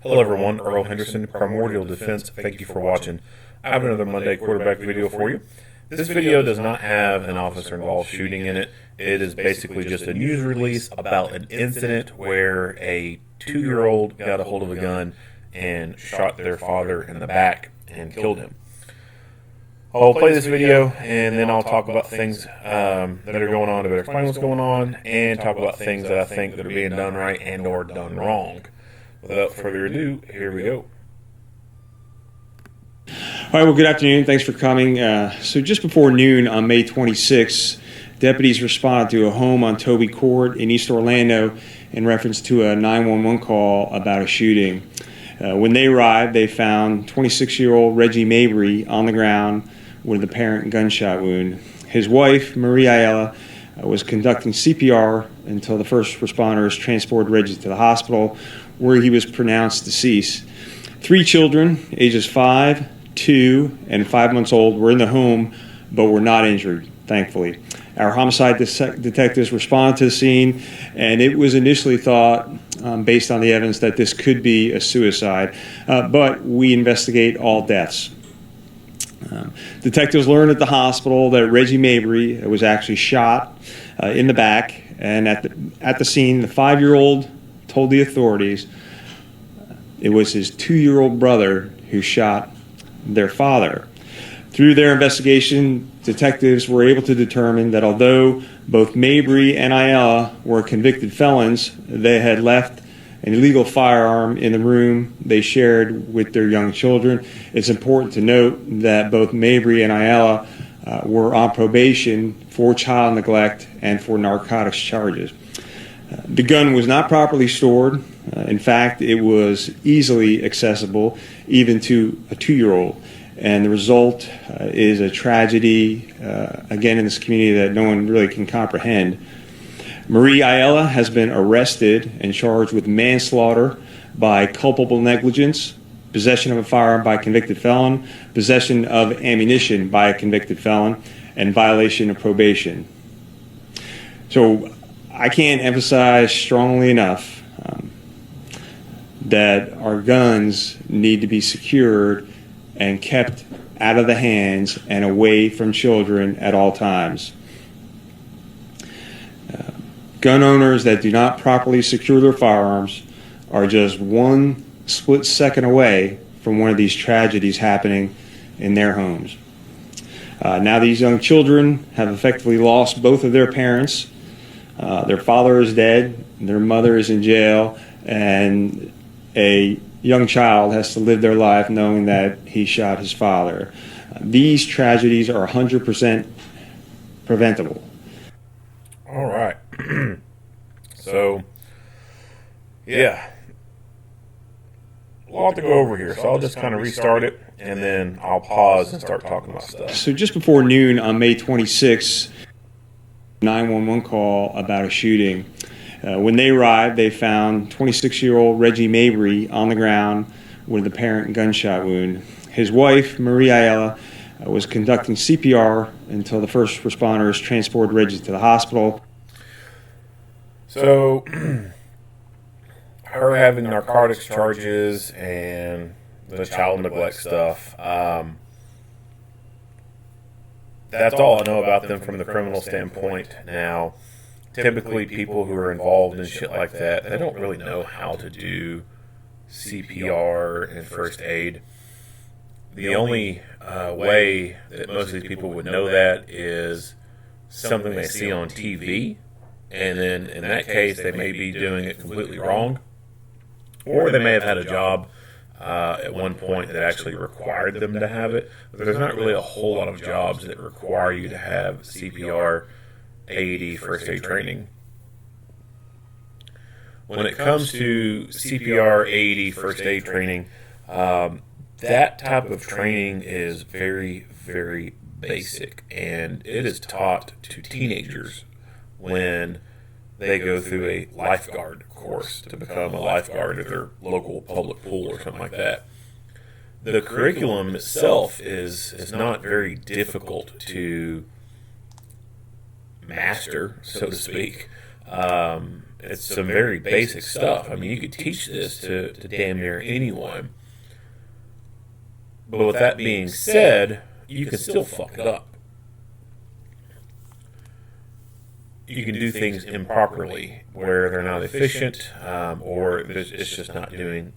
Hello everyone, Earl Henderson, Primordial Defense. Thank you for watching. I have another Monday quarterback video for you. This video does not have an officer-involved shooting in it. It is basically just a news release about an incident where a 2-year-old got a hold of a gun and shot their father in the back and killed him. I'll play this video and then I'll talk about things that are going on to better explain what's going on and talk about things that I think that are being done right and or done wrong. Without further ado, here we go. All right, well, good afternoon. Thanks for coming. So just before noon on May 26th, deputies responded to a home on Toby Court in East Orlando in reference to a 911 call about a shooting. When they arrived, they found 26-year-old Reggie Mabry on the ground with an apparent gunshot wound. His wife, Marie Ayala, was conducting CPR until the first responders transported Reggie to the hospital, where he was pronounced deceased. 3 children, ages 5, 2, and 5 months old, were in the home but were not injured, thankfully. Our homicide detectives responded to the scene, and it was initially thought, based on the evidence, that this could be a suicide, but we investigate all deaths. Detectives learned at the hospital that Reggie Mabry was actually shot in the back, and at the scene, the 5-year-old told the authorities it was his 2-year-old brother who shot their father. Through their investigation, detectives were able to determine that although both Mabry and Ayala were convicted felons, they had left an illegal firearm in the room they shared with their young children. It's important to note that both Mabry and Ayala were on probation for child neglect and for narcotics charges. The gun was not properly stored. In fact, it was easily accessible even to a 2-year-old. And the result is a tragedy, again, in this community that no one really can comprehend. Marie Ayala has been arrested and charged with manslaughter by culpable negligence, possession of a firearm by a convicted felon, possession of ammunition by a convicted felon, and violation of probation. So I can't emphasize strongly enough that our guns need to be secured and kept out of the hands and away from children at all times. Gun owners that do not properly secure their firearms are just one split second away from one of these tragedies happening in their homes. Now these young children have effectively lost both of their parents. Their father is dead, their mother is in jail, and a young child has to live their life knowing that he shot his father. These tragedies are 100% preventable. All right. So, yeah. A lot to go over here, so I'll just kind of restart it, and then I'll pause and start talking about stuff. So just before noon on May 26th, 911 call about a shooting. When they arrived, they found 26-year-old Reggie Mabry on the ground with an apparent gunshot wound. His wife, Marie Ayala, was conducting CPR until the first responders transported Reggie to the hospital. So, her having narcotics charges and the child neglect stuff, that's all I know about them from the criminal standpoint. Now, typically people who are involved in shit like that, they don't really know how to do CPR and first aid. The only way that most of these people would know that is something they see on TV, and then in that case they may be doing it completely wrong, or they may have had a job at one point that actually required them to have it. But there's not really a whole lot of jobs that require you to have CPR, AED, first aid training. When it comes to CPR, AED, first aid training, that type of training is very, very basic, and it is taught to teenagers when they go through a lifeguard course to become a lifeguard at their local public pool or something like that. The curriculum itself is not very difficult to master, so to speak. it's some very basic stuff. I mean, you could teach this to damn near anyone. But with that being said, you can still fuck it up. You can do things improperly where they're not efficient, or it's just not doing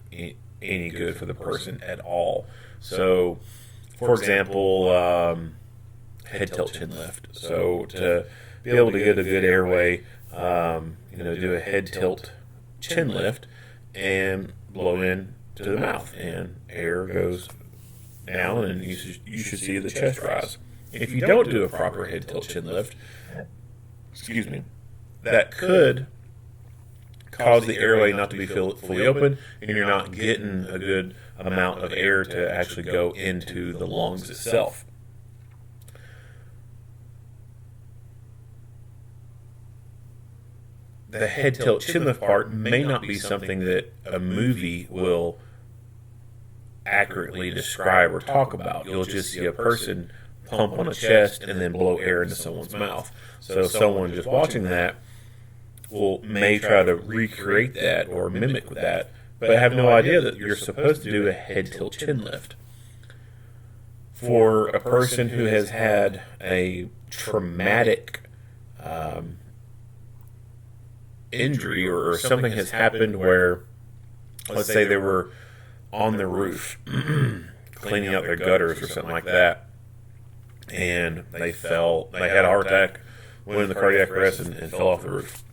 any good for the person at all. So, for example, head tilt chin lift. So to be able to get a good airway, do a head tilt chin lift and blow in to the mouth, and air goes down, and you should see the chest rise. If you don't do a proper head tilt chin lift, that could cause the airway not to be fully open, and you're not getting a good amount of air to actually go into the lungs itself. The head tilt chin lift part may not be something that a movie will accurately describe or talk about. You'll just see a person pump on a chest and then blow air into someone's mouth. So someone just watching that may try to recreate that or mimic that, but have no idea that you're supposed to do a head tilt chin lift. For a person who has had a traumatic injury, or something has happened where, let's say they were on the roof cleaning out their gutters or something like that, and they had a heart attack, went in the cardiac arrest, and fell off the roof.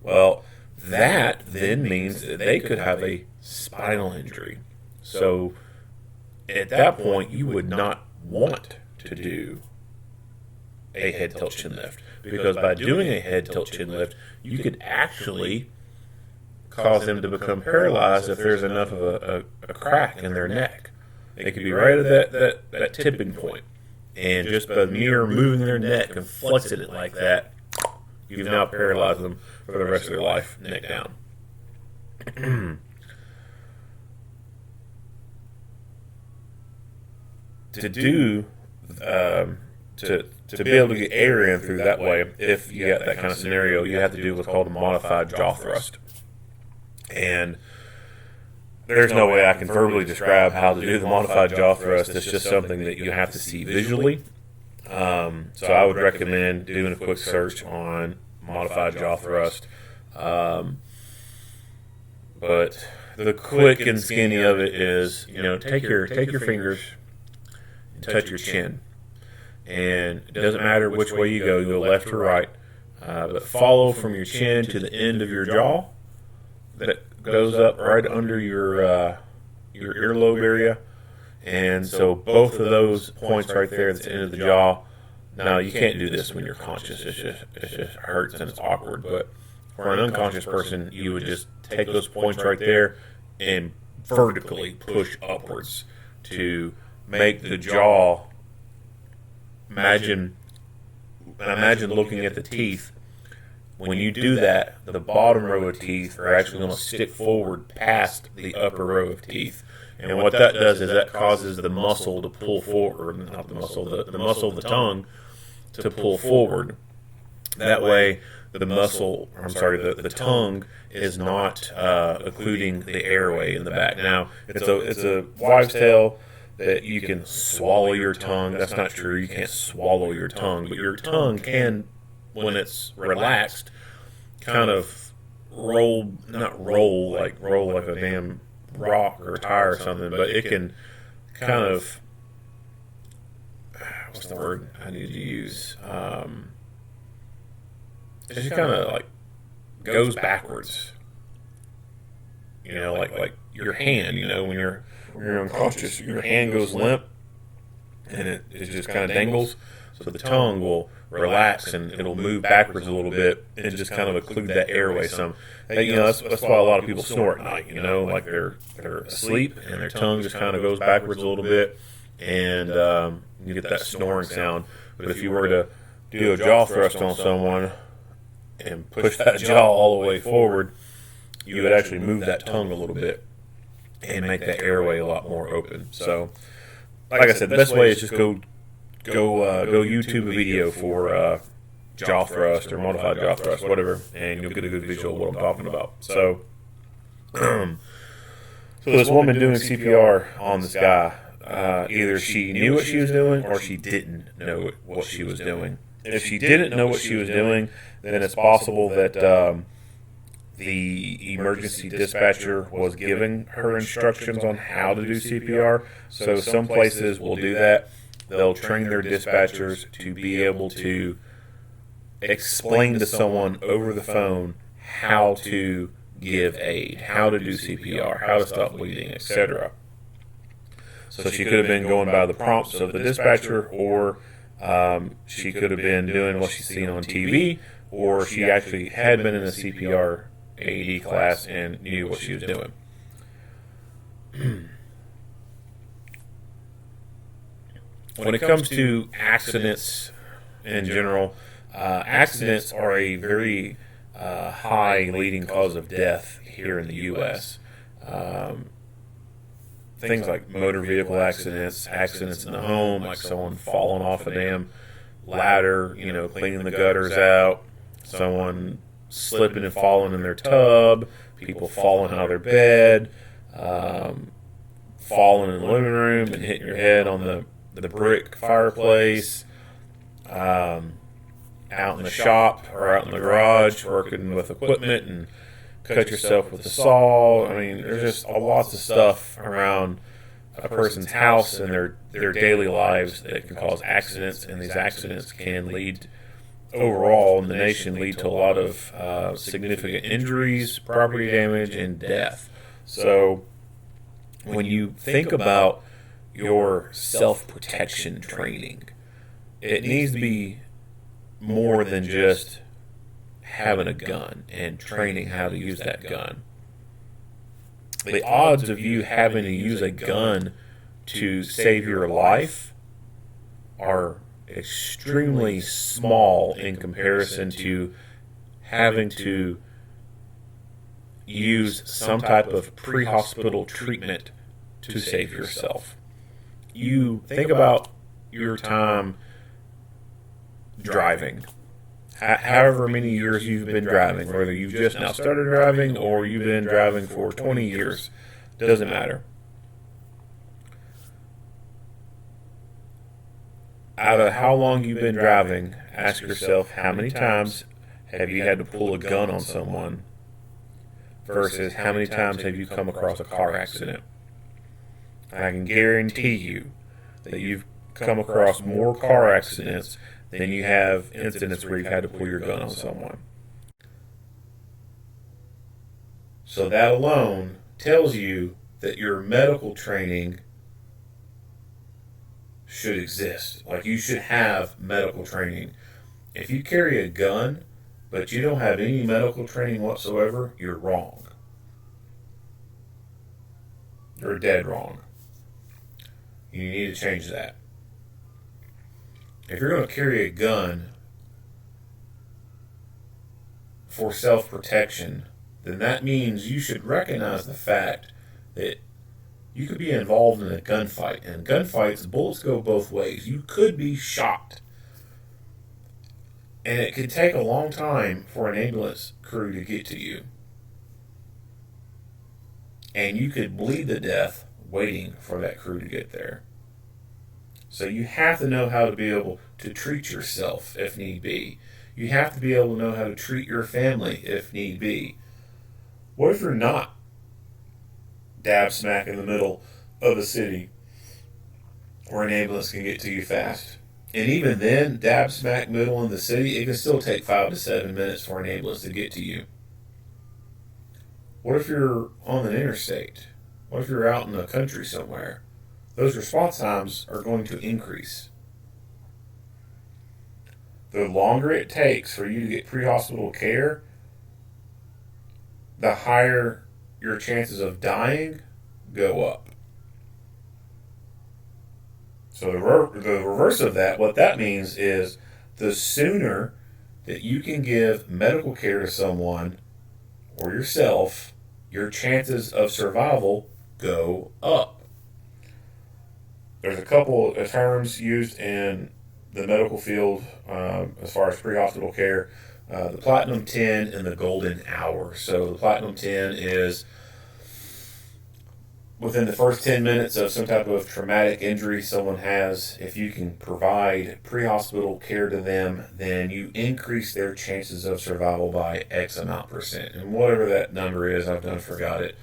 Well, that then means that they could have a spinal injury. So at that point, you would not want to do a head tilt chin lift, because by doing a head tilt chin lift, you could actually cause them to become paralyzed if there's enough of a crack in their neck. They could be right at that tipping point, and just by mere moving their neck and flexing it like that, you've now paralyzed them for the rest of their life, neck down. To be able to get air in through that way, if you got that kind of scenario, you have to do what's called a modified jaw thrust. And there's no way I can verbally describe how to do the modified jaw thrust. It's just something that you have to see visually. So I would recommend doing a quick search on modified jaw thrust. But the quick and skinny of it is, take your fingers and touch your chin. And it doesn't matter which way you go left or right, but follow from your chin to the end of your jaw that goes up right under your earlobe area. And so both of those points right there at the end of the jaw. Now, you can't do this when you're conscious. It just hurts and it's awkward. But for an unconscious person, you would just take those points right there and vertically push upwards to make the jaw. Imagine looking at the teeth. When you do that, the bottom row of teeth are actually going to stick forward past the upper row of teeth. And what that does is that causes the muscle to pull forward, not the muscle, the muscle of the tongue to pull forward. That way, the tongue is not occluding the airway in the back. Now, it's a wives' tale that you can swallow your tongue. That's not true. You can't swallow your tongue, but your tongue can, when it's relaxed, kind of roll like a damn rock or a tire or something, but it can kind of, what's the word I need to use? It just kind of like goes backwards. Like your hand, when you're unconscious, your hand goes limp and it just kind of dangles. So the tongue will relax and it'll move backwards a little bit and just kind of occlude that airway some. That's why a lot of people snore at night. Like they're asleep and their tongue just kind of goes backwards a little bit, and you get that snoring sound. But if you were to do a jaw thrust on someone and push that jaw all the way forward, you would actually move that tongue a little bit and make that airway a lot more open. So, like I said, the best way is just go YouTube a video for jaw thrust or modified jaw thrust, whatever, and you'll get a good visual of what I'm talking about. So, so this woman doing CPR on this guy, either she knew what she was doing or she didn't know what she was doing. If she didn't know what she was doing, then it's possible that the emergency dispatcher was giving her instructions on how to do CPR. So some places will do that. They'll train their dispatchers to be able to explain to someone over the phone how to give aid, how to do CPR, how to stop bleeding, etc. So she could have been going by the prompts of the dispatcher, or she could have been doing what she's seen on TV, or she actually had been in a CPR AED class and knew what she was doing. When it comes to accidents in general, accidents are a very high leading cause of death here in the U.S. Things like motor vehicle accidents, accidents in the home, like someone falling off a damn ladder, cleaning the gutters out, someone slipping and falling in their tub, people falling out of their bed, falling in the living room and hitting your head on the brick fireplace, out in the shop or out in the garage working with equipment and cut yourself with a saw. I mean, there's just lots of stuff around a person's house and their daily lives that can cause accidents, and these accidents can lead overall in the nation lead to a lot of significant injuries, property damage, and death. So when you think about your self-protection training, it needs to be more than just having a gun and training how to use that gun. The odds of you having to use a gun to save your life are extremely small in comparison to having to use some type of pre-hospital treatment to save yourself. You think about your time driving. However many years you've been driving, whether you've just now started driving or you've been driving for 20 years, doesn't matter. Out of how long you've been driving, ask yourself how many times have you had to pull a gun on someone versus how many times have you come across a car accident. I can guarantee you that you've come across more car accidents than you have incidents where you've had to pull your gun on someone. So that alone tells you that your medical training should exist. Like, you should have medical training. If you carry a gun, but you don't have any medical training whatsoever, you're wrong. You're dead wrong. You need to change that. If you're going to carry a gun for self-protection, then that means you should recognize the fact that you could be involved in a gunfight. And gunfights, bullets go both ways. You could be shot. And it could take a long time for an ambulance crew to get to you. And you could bleed to death waiting for that crew to get there. So you have to know how to be able to treat yourself if need be. You have to be able to know how to treat your family if need be. What if you're not dab smack in the middle of a city where an ambulance can get to you fast? And even then, dab smack middle in the city, it can still take 5 to 7 minutes for an ambulance to get to you. What if you're on an interstate? What if you're out in the country somewhere? Those response times are going to increase. The longer it takes for you to get pre-hospital care, the higher your chances of dying go up. So the reverse of that, what that means is the sooner that you can give medical care to someone or yourself, your chances of survival go up. There's a couple of terms used in the medical field, as far as pre-hospital care, the Platinum 10 and the Golden Hour. So the Platinum 10 is within the first 10 minutes of some type of traumatic injury someone has, if you can provide pre-hospital care to them, then you increase their chances of survival by X amount percent. And whatever that number is, I've done forgot it.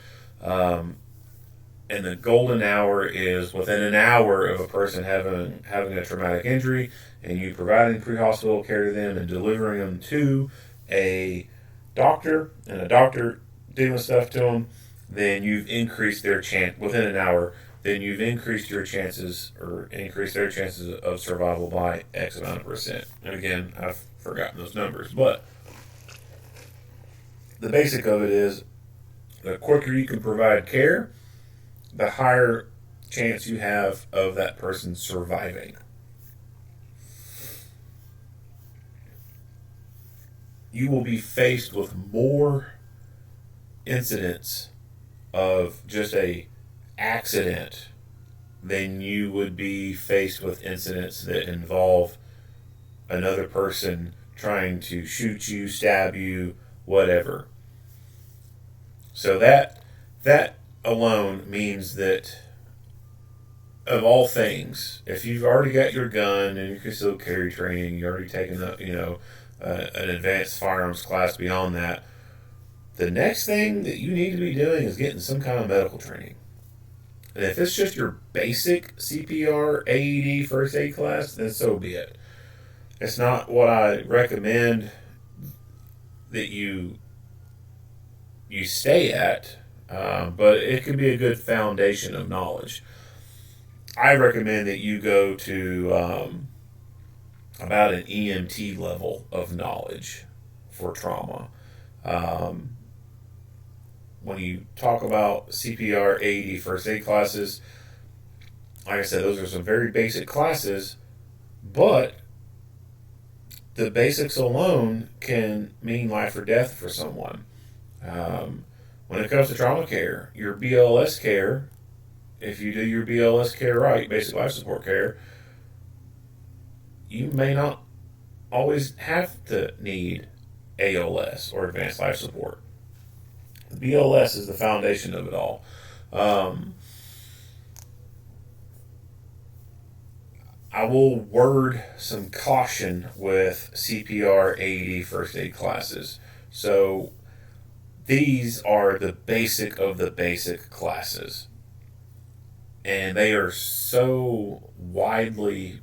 And the golden hour is within an hour of a person having a traumatic injury, and you providing pre-hospital care to them and delivering them to a doctor, and a doctor doing stuff to them, then you've increased their chance within an hour. Then you've increased your chances, or increased their chances of survival by X amount of percent. And again, I've forgotten those numbers, but the basic of it is the quicker you can provide care, the higher chance you have of that person surviving. You will be faced with more incidents of just a accident than you would be faced with incidents that involve another person trying to shoot you, stab you, whatever. So that alone means that of all things, if you've already got your gun and you can still carry training, you're already taken up, an advanced firearms class beyond that. The next thing that you need to be doing is getting some kind of medical training. And if it's just your basic CPR, AED, first aid class, then so be it. It's not what I recommend that you stay at, but it can be a good foundation of knowledge. I recommend that you go to about an EMT level of knowledge for trauma. When you talk about CPR, AED, first aid classes, like I said, those are some very basic classes, but the basics alone can mean life or death for someone. When it comes to trauma care, your BLS care, if you do your BLS care right, basic life support care, you may not always have to need ALS or advanced life support. The BLS is the foundation of it all. I will word some caution with CPR, AED, first aid classes. So these are the basic of the basic classes. And they are so widely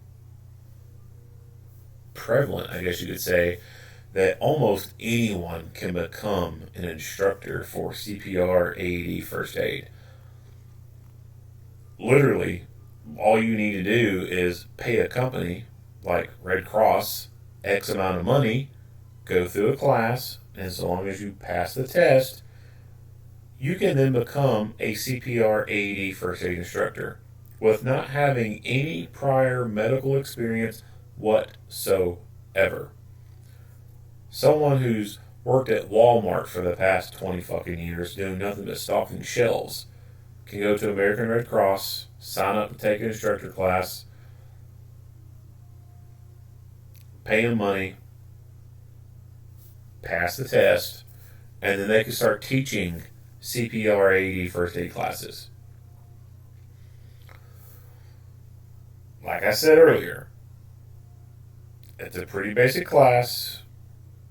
prevalent, I guess you could say, that almost anyone can become an instructor for CPR, AED, first aid. Literally, all you need to do is pay a company like Red Cross X amount of money, go through a class, and so long as you pass the test, you can then become a CPR, AED, first aid instructor with not having any prior medical experience whatsoever. Someone who's worked at Walmart for the past 20 fucking years doing nothing but stocking shelves can go to American Red Cross, sign up and take an instructor class, pay them money, pass the test, and then they can start teaching CPR, AED, first aid classes. Like I said earlier, it's a pretty basic class.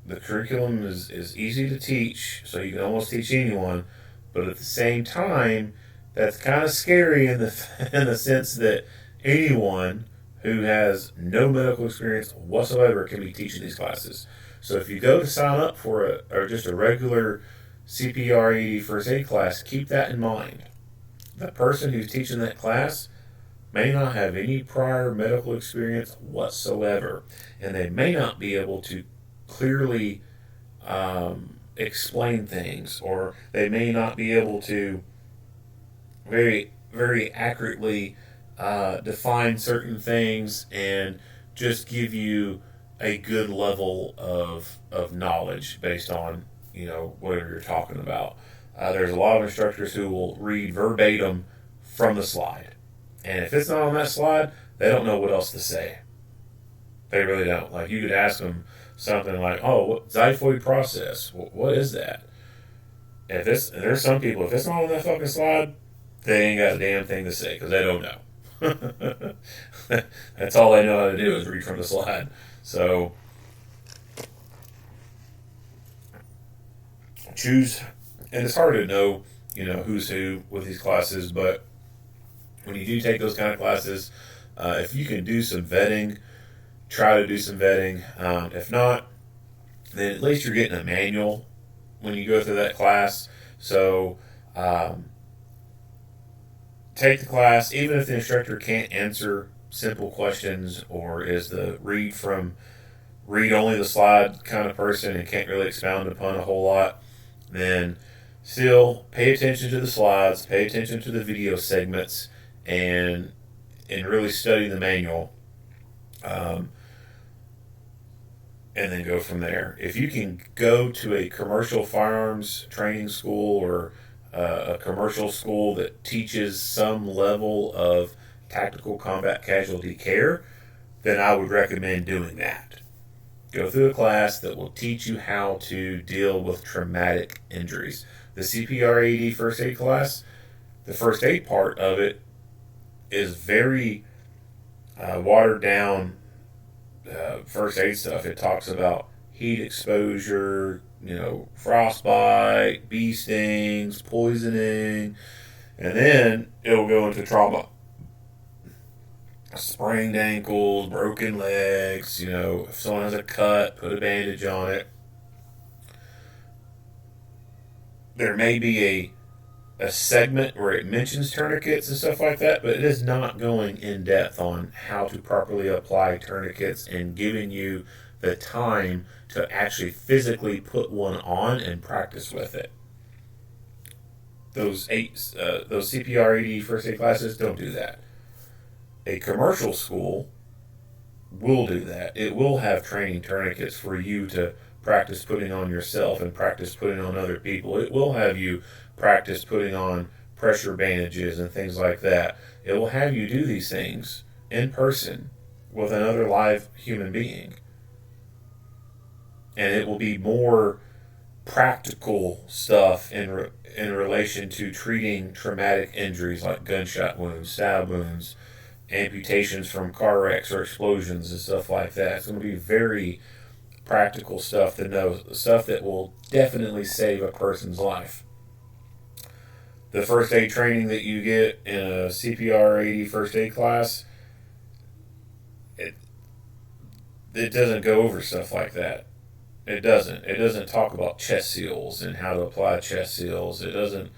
The curriculum is easy to teach, so you can almost teach anyone. But at the same time, that's kind of scary in the sense that anyone who has no medical experience whatsoever can be teaching these classes. So if you go to sign up for just a regular CPR, AED, first aid class, keep that in mind. The person who's teaching that class may not have any prior medical experience whatsoever, and they may not be able to clearly explain things, or they may not be able to very, very accurately define certain things and just give you a good level of knowledge based on whatever you're talking about. There's a lot of instructors who will read verbatim from the slide, and if it's not on that slide, they don't know what else to say. They really don't. Like, you could ask them something like, "Oh, what xiphoid process? What is that?" And there's some people, if it's not on that fucking slide, they ain't got a damn thing to say because they don't know. That's all they know how to do is read from the slide. So choose, and it's hard to know, who's who with these classes, but when you do take those kind of classes, if you can do some vetting, try to do some vetting. If not, then at least you're getting a manual when you go through that class. So take the class, even if the instructor can't answer simple questions or is the read only the slide kind of person and can't really expound upon a whole lot, then still pay attention to the slides, pay attention to the video segments, and really study the manual. And then go from there. If you can go to a commercial firearms training school or a commercial school that teaches some level of tactical combat casualty care, then I would recommend doing that. Go through a class that will teach you how to deal with traumatic injuries. The CPR AD first aid class, the first aid part of it is very watered down first aid stuff. It talks about heat exposure, frostbite, bee stings, poisoning, and then it'll go into trauma. Sprained ankles, broken legs, if someone has a cut, put a bandage on it. There may be a segment where it mentions tourniquets and stuff like that, but it is not going in depth on how to properly apply tourniquets and giving you the time to actually physically put one on and practice with it. Those CPR AD first aid classes don't do that. A commercial school will do that. It will have training tourniquets for you to practice putting on yourself and practice putting on other people. It will have you practice putting on pressure bandages and things like that. It will have you do these things in person with another live human being. And it will be more practical stuff in relation to treating traumatic injuries like gunshot wounds, stab wounds, amputations from car wrecks or explosions and stuff like that. It's going to be very practical stuff to know, stuff that will definitely save a person's life. The first aid training that you get in a CPR AD first aid class, it doesn't go over stuff like that. It doesn't. It doesn't talk about chest seals and how to apply chest seals. It doesn't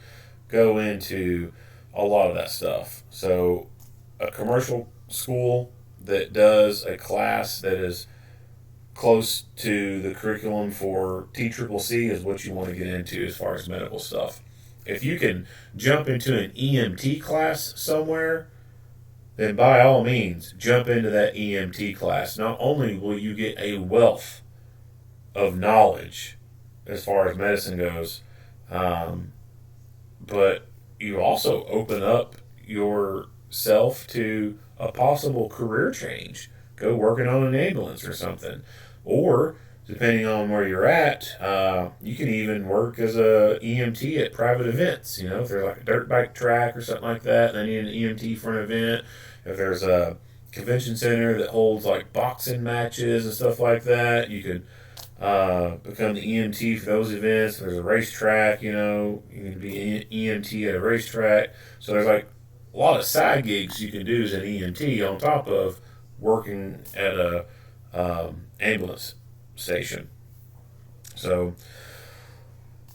go into a lot of that stuff. So a commercial school that does a class that is close to the curriculum for TCCC is what you want to get into as far as medical stuff. If you can jump into an EMT class somewhere, then by all means, jump into that EMT class. Not only will you get a wealth of knowledge as far as medicine goes, but you also open up yourself to a possible career change. Go working on an ambulance or something. Or, depending on where you're at, you can even work as a EMT at private events. If there's like a dirt bike track or something like that, they need an EMT for an event. If there's a convention center that holds like boxing matches and stuff like that, you could become the EMT for those events. If there's a racetrack, you can be an EMT at a racetrack. So there's like a lot of side gigs you can do as an EMT on top of working at a ambulance station. So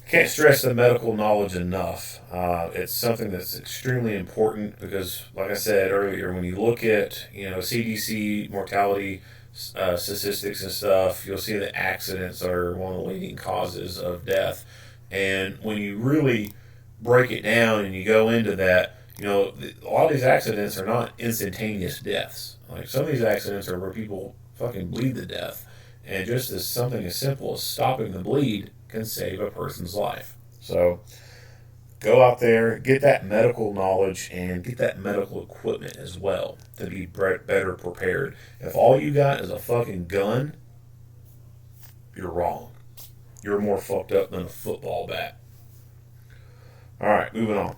can't stress the medical knowledge enough. It's something that's extremely important because, like I said earlier, when you look at CDC mortality statistics and stuff, you'll see that accidents are one of the leading causes of death. And when you really break it down and you go into that, a lot of these accidents are not instantaneous deaths. Like, some of these accidents are where people fucking bleed to death. And just as something as simple as stopping the bleed can save a person's life. So Go out there, get that medical knowledge, and get that medical equipment as well to be better prepared. If all you got is a fucking gun, you're wrong. You're more fucked up than a football bat. All right, moving on.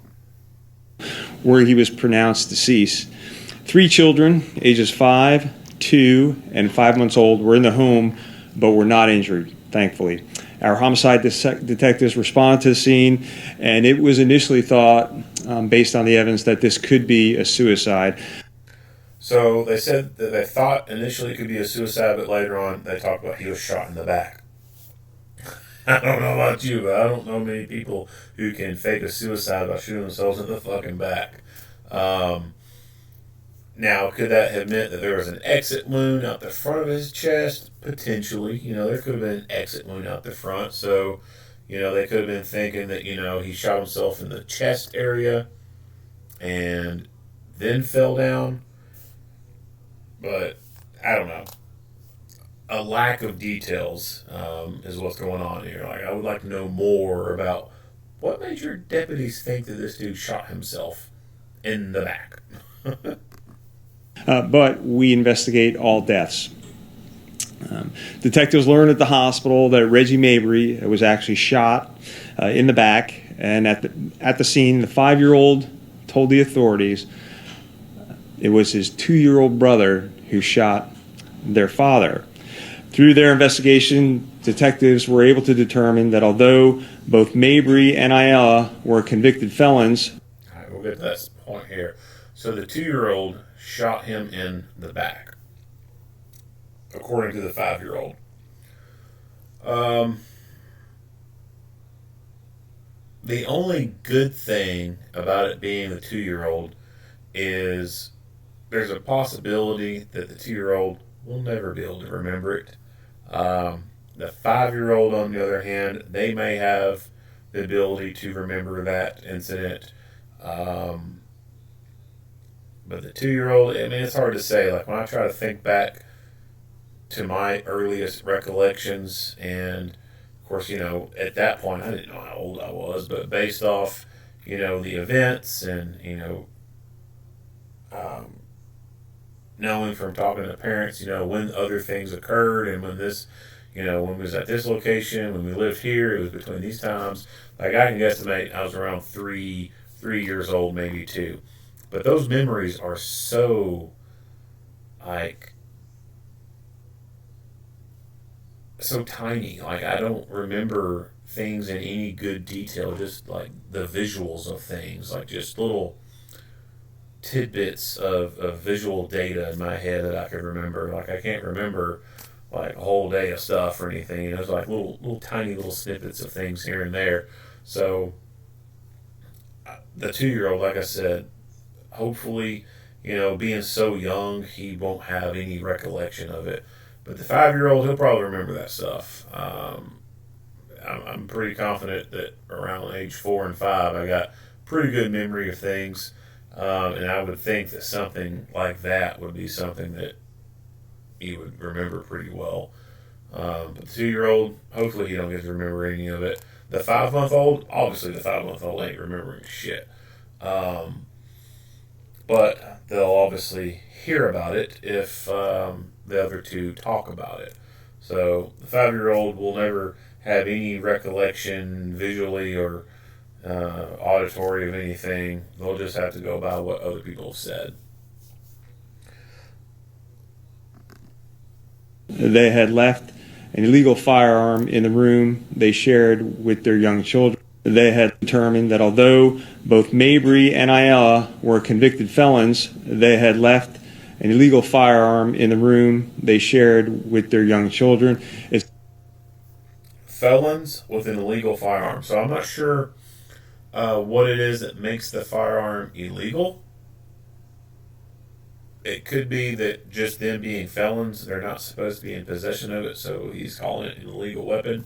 Where he was pronounced deceased. 3 children, ages 5, 2, and 5 months old, were in the home but were not injured, thankfully. Our homicide detectives responded to the scene, and it was initially thought, based on the evidence, that this could be a suicide. So they said that they thought initially it could be a suicide, but later on they talked about he was shot in the back. I don't know about you, but I don't know many people who can fake a suicide by shooting themselves in the fucking back. Now, could that have meant that there was an exit wound out the front of his chest? Potentially. There could have been an exit wound out the front. So, they could have been thinking that, he shot himself in the chest area and then fell down. But, I don't know. A lack of details is what's going on here. I would like to know more about what made your deputies think that this dude shot himself in the back. But we investigate all deaths. Detectives learned at the hospital that Reggie Mabry was actually shot in the back, and at the scene, the 5-year-old told the authorities it was his 2-year-old brother who shot their father. Through their investigation, detectives were able to determine that although both Mabry and Ayala were convicted felons. All right, we'll get to that point here. So the 2-year-old shot him in the back, according to the 5-year-old. The only good thing about it being the 2-year-old is there's a possibility that the 2-year-old will never be able to remember it. The 5-year-old, on the other hand, they may have the ability to remember that incident. But the 2-year-old, it's hard to say. When I try to think back to my earliest recollections, and of course, at that point, I didn't know how old I was, but based off, the events and, knowing from talking to parents, when other things occurred and when this, when we was at this location, when we lived here, it was between these times. I can guesstimate I was around 3 years old, maybe 2. But those memories are so, so tiny. I don't remember things in any good detail, just the visuals of things, just little tidbits of visual data in my head that I could remember. I can't remember a whole day of stuff or anything. It's little tiny little snippets of things here and there. So the 2-year-old, like I said, hopefully, being so young, he won't have any recollection of it. But the 5-year-old, he'll probably remember that stuff. I'm pretty confident that around age 4 and 5, I got pretty good memory of things. And I would think that something like that would be something that he would remember pretty well. But the 2-year-old, hopefully he don't get to remember any of it. The 5-month-old, obviously the 5-month-old ain't remembering shit. But they'll obviously hear about it if the other two talk about it. So the 5-year-old will never have any recollection visually or auditory of anything. They'll just have to go by what other people have said. They had left an illegal firearm in the room they shared with their young children. They had determined that although both Mabry and Ayala were convicted felons, they had left an illegal firearm in the room they shared with their young children. Felons with an illegal firearm. So I'm not sure what it is that makes the firearm illegal. It could be that just them being felons, they're not supposed to be in possession of it, so he's calling it an illegal weapon.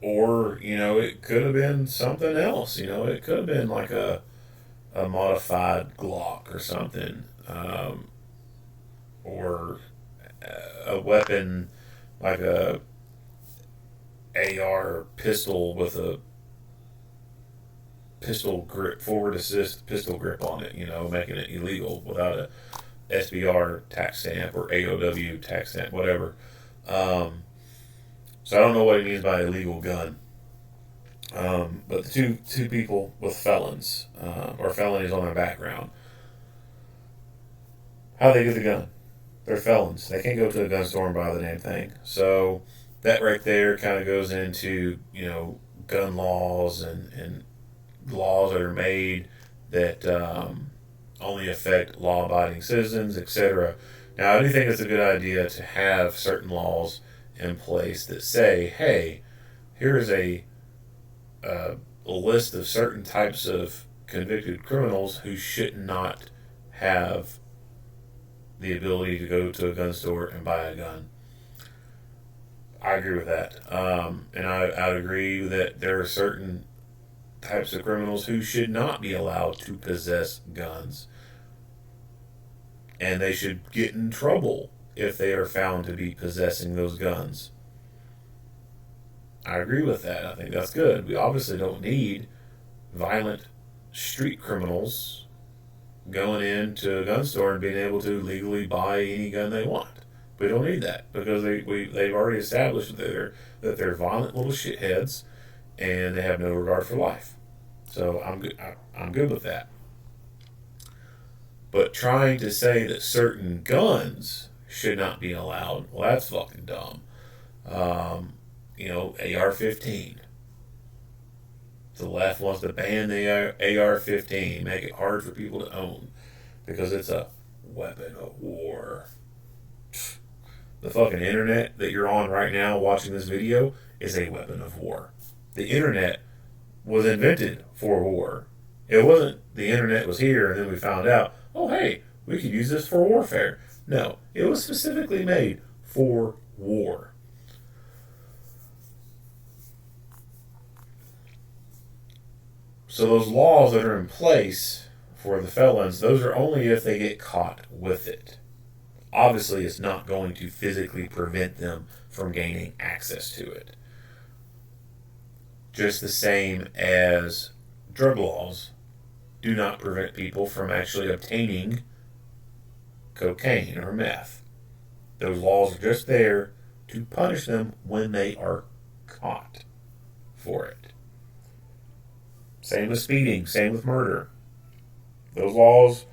Or, it could have been something else. It could have been like a modified Glock or something. Or a weapon like AR pistol with a pistol grip, forward assist pistol grip on it, making it illegal without a SBR tax stamp or AOW tax stamp, whatever. So I don't know what he means by illegal gun. But the two people with felons or felonies on their background, how they get the gun? They're felons. They can't go to a gun store and buy the damn thing. So that right there kind of goes into gun laws and laws that are made that only affect law-abiding citizens, etc. Now, I do think it's a good idea to have certain laws in place that say, hey, here is a list of certain types of convicted criminals who should not have the ability to go to a gun store and buy a gun. I agree with that. And I agree that there are certain types of criminals who should not be allowed to possess guns. And they should get in trouble if they are found to be possessing those guns. I agree with that. I think that's good. We obviously don't need violent street criminals going into a gun store and being able to legally buy any gun they want. We don't need that because they've already established that they're violent little shitheads and they have no regard for life. So I'm good with that. But trying to say that certain guns should not be allowed, well, that's fucking dumb. AR-15. The left wants to ban the AR-15, make it hard for people to own because it's a weapon of war. The fucking internet that you're on right now watching this video is a weapon of war. The internet was invented for war. It wasn't the internet was here and then we found out, oh hey, we could use this for warfare. No, it was specifically made for war. So those laws that are in place for the felons, those are only if they get caught with it. Obviously, it's not going to physically prevent them from gaining access to it. Just the same as drug laws do not prevent people from actually obtaining cocaine or meth. Those laws are just there to punish them when they are caught for it. Same with speeding, same with murder. Those laws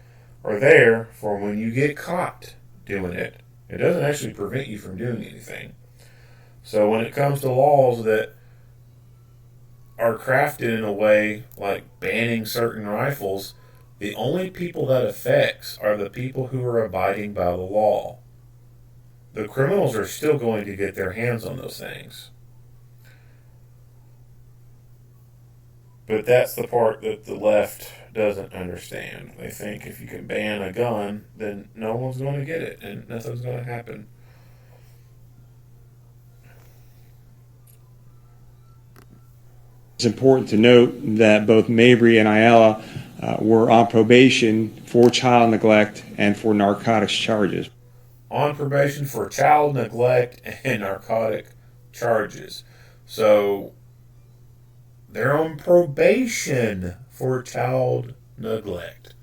are there for when you get caught doing it. It doesn't actually prevent you from doing anything. So when it comes to laws that are crafted in a way like banning certain rifles, the only people that affects are the people who are abiding by the law. The criminals are still going to get their hands on those things. But that's the part that the left doesn't understand. They think if you can ban a gun, then no one's going to get it, and nothing's going to happen. It's important to note that both Mabry and Ayala were on probation for child neglect and for narcotics charges. On probation for child neglect and narcotic charges. So they're on probation for child neglect.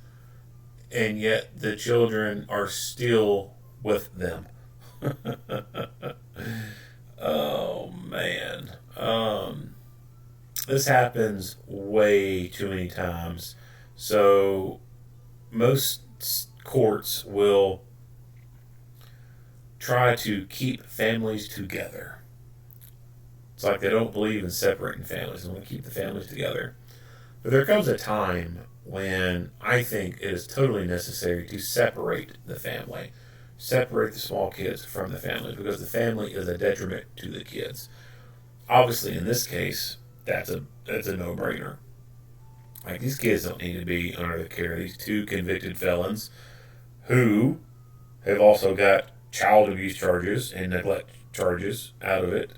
And yet the children are still with them. Oh, man. This happens way too many times. So most courts will try to keep families together. It's like they don't believe in separating families. They want to keep the families together. But there comes a time when I think it is totally necessary to separate the family. Separate the small kids from the family because the family is a detriment to the kids. Obviously, in this case, that's a no-brainer. Like, these kids don't need to be under the care of these two convicted felons who have also got child abuse charges and neglect charges out of it.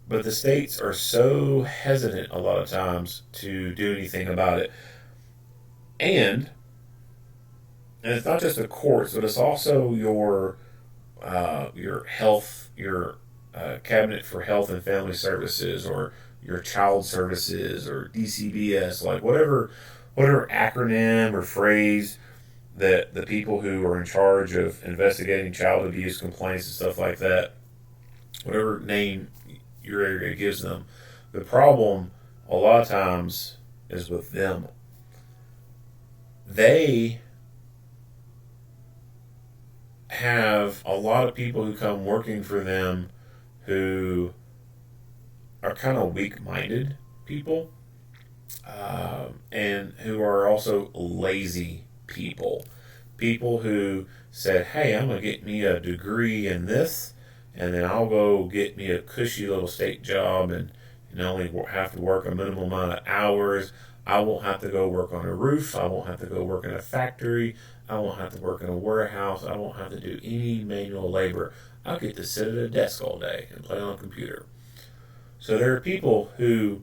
But the states are so hesitant a lot of times to do anything about it. And it's not just the courts, but it's also your your health, your cabinet for health and family services, or your child services, or DCBS, like whatever acronym or phrase that the people who are in charge of investigating child abuse complaints and stuff like that, whatever name your area gives them, the problem a lot of times is with them. They have a lot of people who come working for them who are kind of weak-minded people, and who are also lazy people. People who said, hey, I'm going to get me a degree in this, and then I'll go get me a cushy little state job and only have to work a minimum amount of hours. I won't have to go work on a roof. I won't have to go work in a factory. I won't have to work in a warehouse. I won't have to do any manual labor. I'll get to sit at a desk all day and play on a computer. So there are people who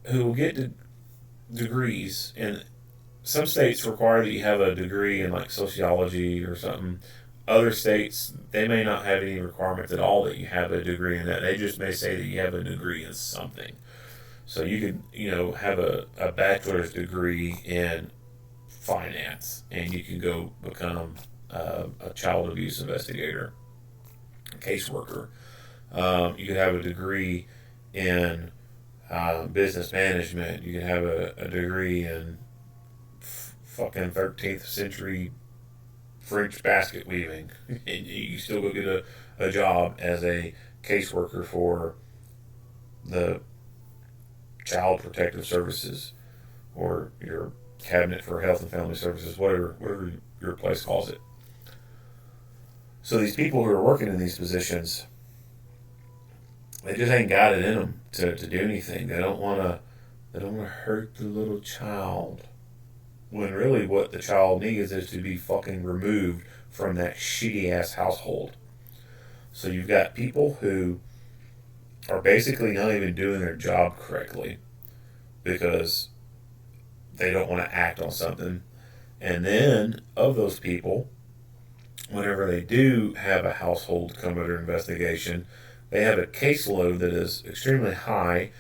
will get degrees, and some states require that you have a degree in like sociology or something. Other states, they may not have any requirements at all that you have a degree in that. They just may say that you have a degree in something. So you could, have a bachelor's degree in finance, and you can go become a child abuse investigator, caseworker. You could have a degree in business management. You could have a degree in fucking 13th century French basket weaving, and you still go get a job as a caseworker for the Child Protective Services or your Cabinet for Health and Family Services, whatever your place calls it. So these people who are working in these positions, they just ain't got it in them to do anything. They don't want to hurt the little child. When really what the child needs is to be fucking removed from that shitty ass household. So you've got people who are basically not even doing their job correctly because they don't want to act on something. And then of those people, whenever they do have a household come under investigation, they have a caseload that is extremely high,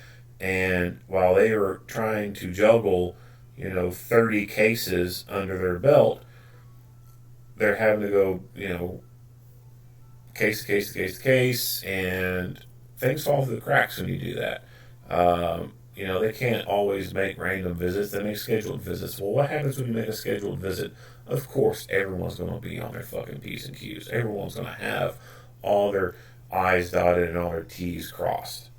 and while they are trying to juggle 30 cases under their belt, they're having to go, case, and things fall through the cracks when you do that. They can't always make random visits. They make scheduled visits. Well, what happens when you make a scheduled visit? Of course, everyone's going to be on their fucking P's and Q's. Everyone's going to have all their I's dotted and all their T's crossed.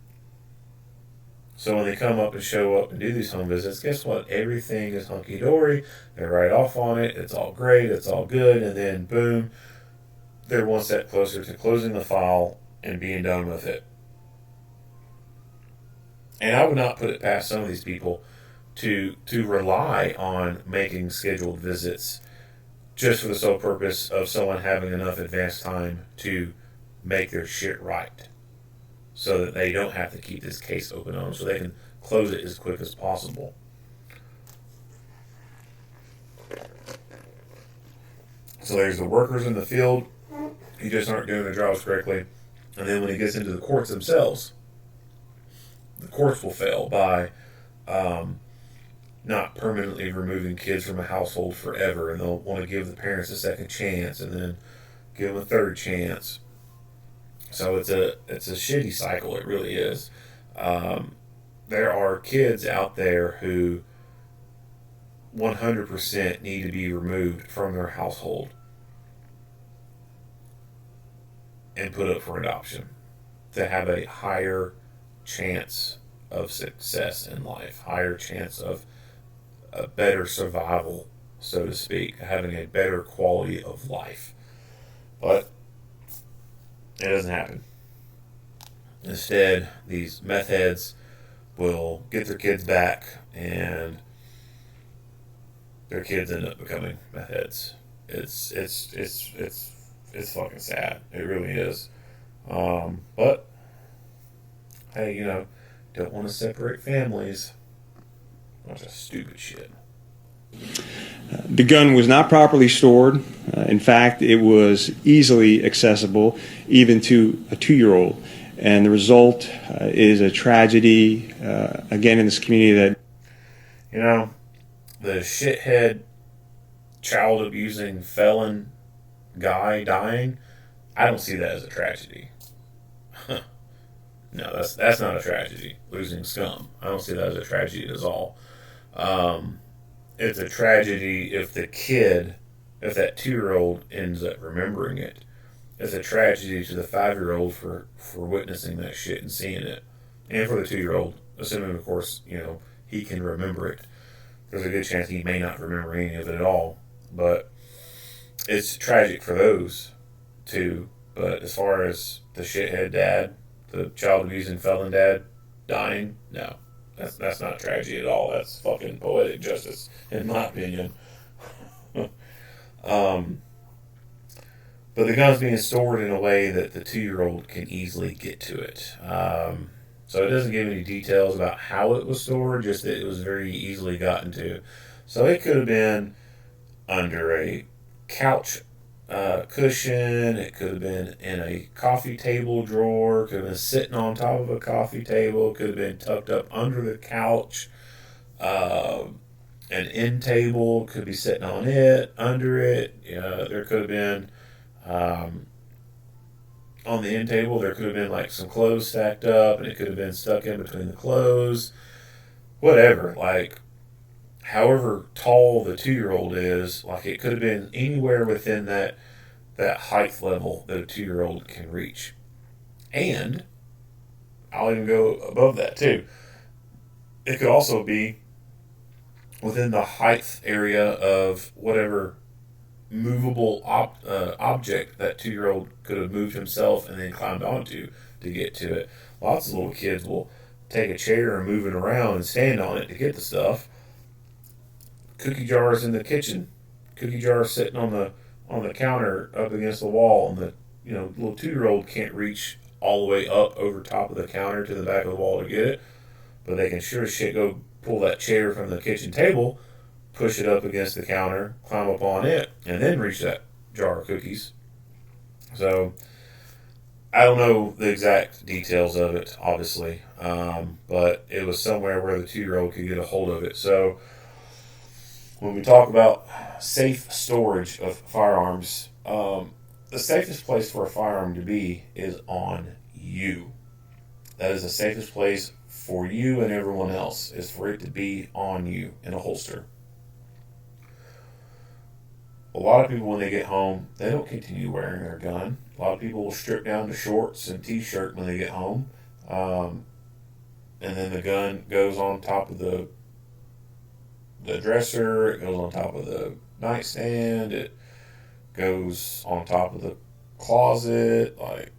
So when they come up and show up and do these home visits, guess what? Everything is hunky-dory. They write off on it. It's all great. It's all good. And then, boom, they're one step closer to closing the file and being done with it. And I would not put it past some of these people to rely on making scheduled visits just for the sole purpose of someone having enough advance time to make their shit right, so that they don't have to keep this case open on them, so they can close it as quick as possible. So there's the workers in the field who just aren't doing their jobs correctly. And then when it gets into the courts themselves, the courts will fail by not permanently removing kids from a household forever, and they'll want to give the parents a second chance and then give them a third chance. So it's a shitty cycle. It really is. There are kids out there who 100% need to be removed from their household and put up for adoption to have a higher chance of success in life, higher chance of a better survival, so to speak, having a better quality of life. But it doesn't happen. Instead, these meth heads will get their kids back, and their kids end up becoming meth heads. It's fucking sad. It really is. But hey, don't want to separate families. Bunch of stupid shit. The gun was not properly stored. In fact, it was easily accessible even to a 2-year-old. And the result is a tragedy, again, in this community that... You know, the shithead, child abusing felon guy dying, I don't see that as a tragedy. Huh. No, that's not a tragedy. Losing scum, I don't see that as a tragedy at all. It's a tragedy if the kid, if that 2-year-old ends up remembering it. It's a tragedy to the 5-year-old for witnessing that shit and seeing it, and for the 2-year-old, assuming of course he can remember it. There's a good chance he may not remember any of it at all, but it's tragic for those two. But as far as the shithead dad, the child abusing felon dad dying, no, that's not a tragedy at all. That's fucking poetic justice, in my opinion. But the gun's being stored in a way that the 2-year-old can easily get to it. So it doesn't give any details about how it was stored, just that it was very easily gotten to. So it could have been under a couch cushion. It could have been in a coffee table drawer. Could have been sitting on top of a coffee table. Could have been tucked up under the couch. An end table could be sitting on it, under it. There could have been on the end table. There could have been like some clothes stacked up, and it could have been stuck in between the clothes. Whatever, like. However tall the 2-year-old is, like it could have been anywhere within that height level that a 2-year-old can reach. And I'll even go above that too. It could also be within the height area of whatever movable object that 2-year-old could have moved himself and then climbed onto to get to it. Lots of little kids will take a chair and move it around and stand on it to get the stuff. Cookie jars in the kitchen, cookie jars sitting on the counter up against the wall, and the little 2-year-old can't reach all the way up over top of the counter to the back of the wall to get it, but they can sure as shit go pull that chair from the kitchen table, push it up against the counter, climb up on it, and then reach that jar of cookies. So I don't know the exact details of it, obviously, but it was somewhere where the 2-year-old could get a hold of it. So when we talk about safe storage of firearms, the safest place for a firearm to be is on you. That is the safest place for you and everyone else, is for it to be on you in a holster. A lot of people, when they get home, they don't continue wearing their gun. A lot of people will strip down to shorts and t-shirt when they get home, and then the gun goes on top of the dresser, it goes on top of the nightstand, it goes on top of the closet, like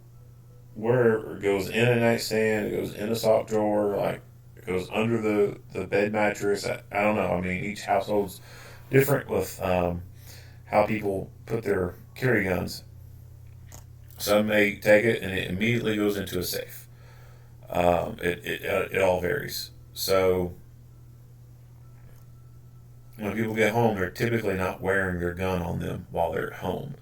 wherever. It goes in a nightstand, it goes in a sock drawer, like it goes under the bed mattress. I don't know. I mean, each household's different with how people put their carry guns. Some may take it and it immediately goes into a safe. It all varies. So when people get home, they're typically not wearing their gun on them while they're at home.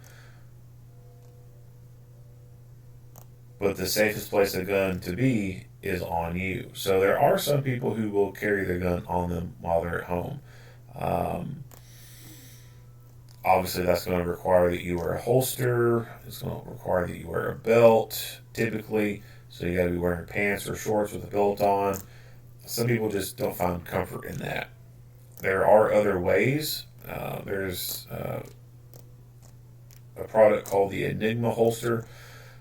But the safest place a gun to be is on you. So there are some people who will carry their gun on them while they're at home. Obviously, that's going to require that you wear a holster. It's going to require that you wear a belt, typically. So you got to be wearing pants or shorts with a belt on. Some people just don't find comfort in that. There are other ways. There's a product called the Enigma holster.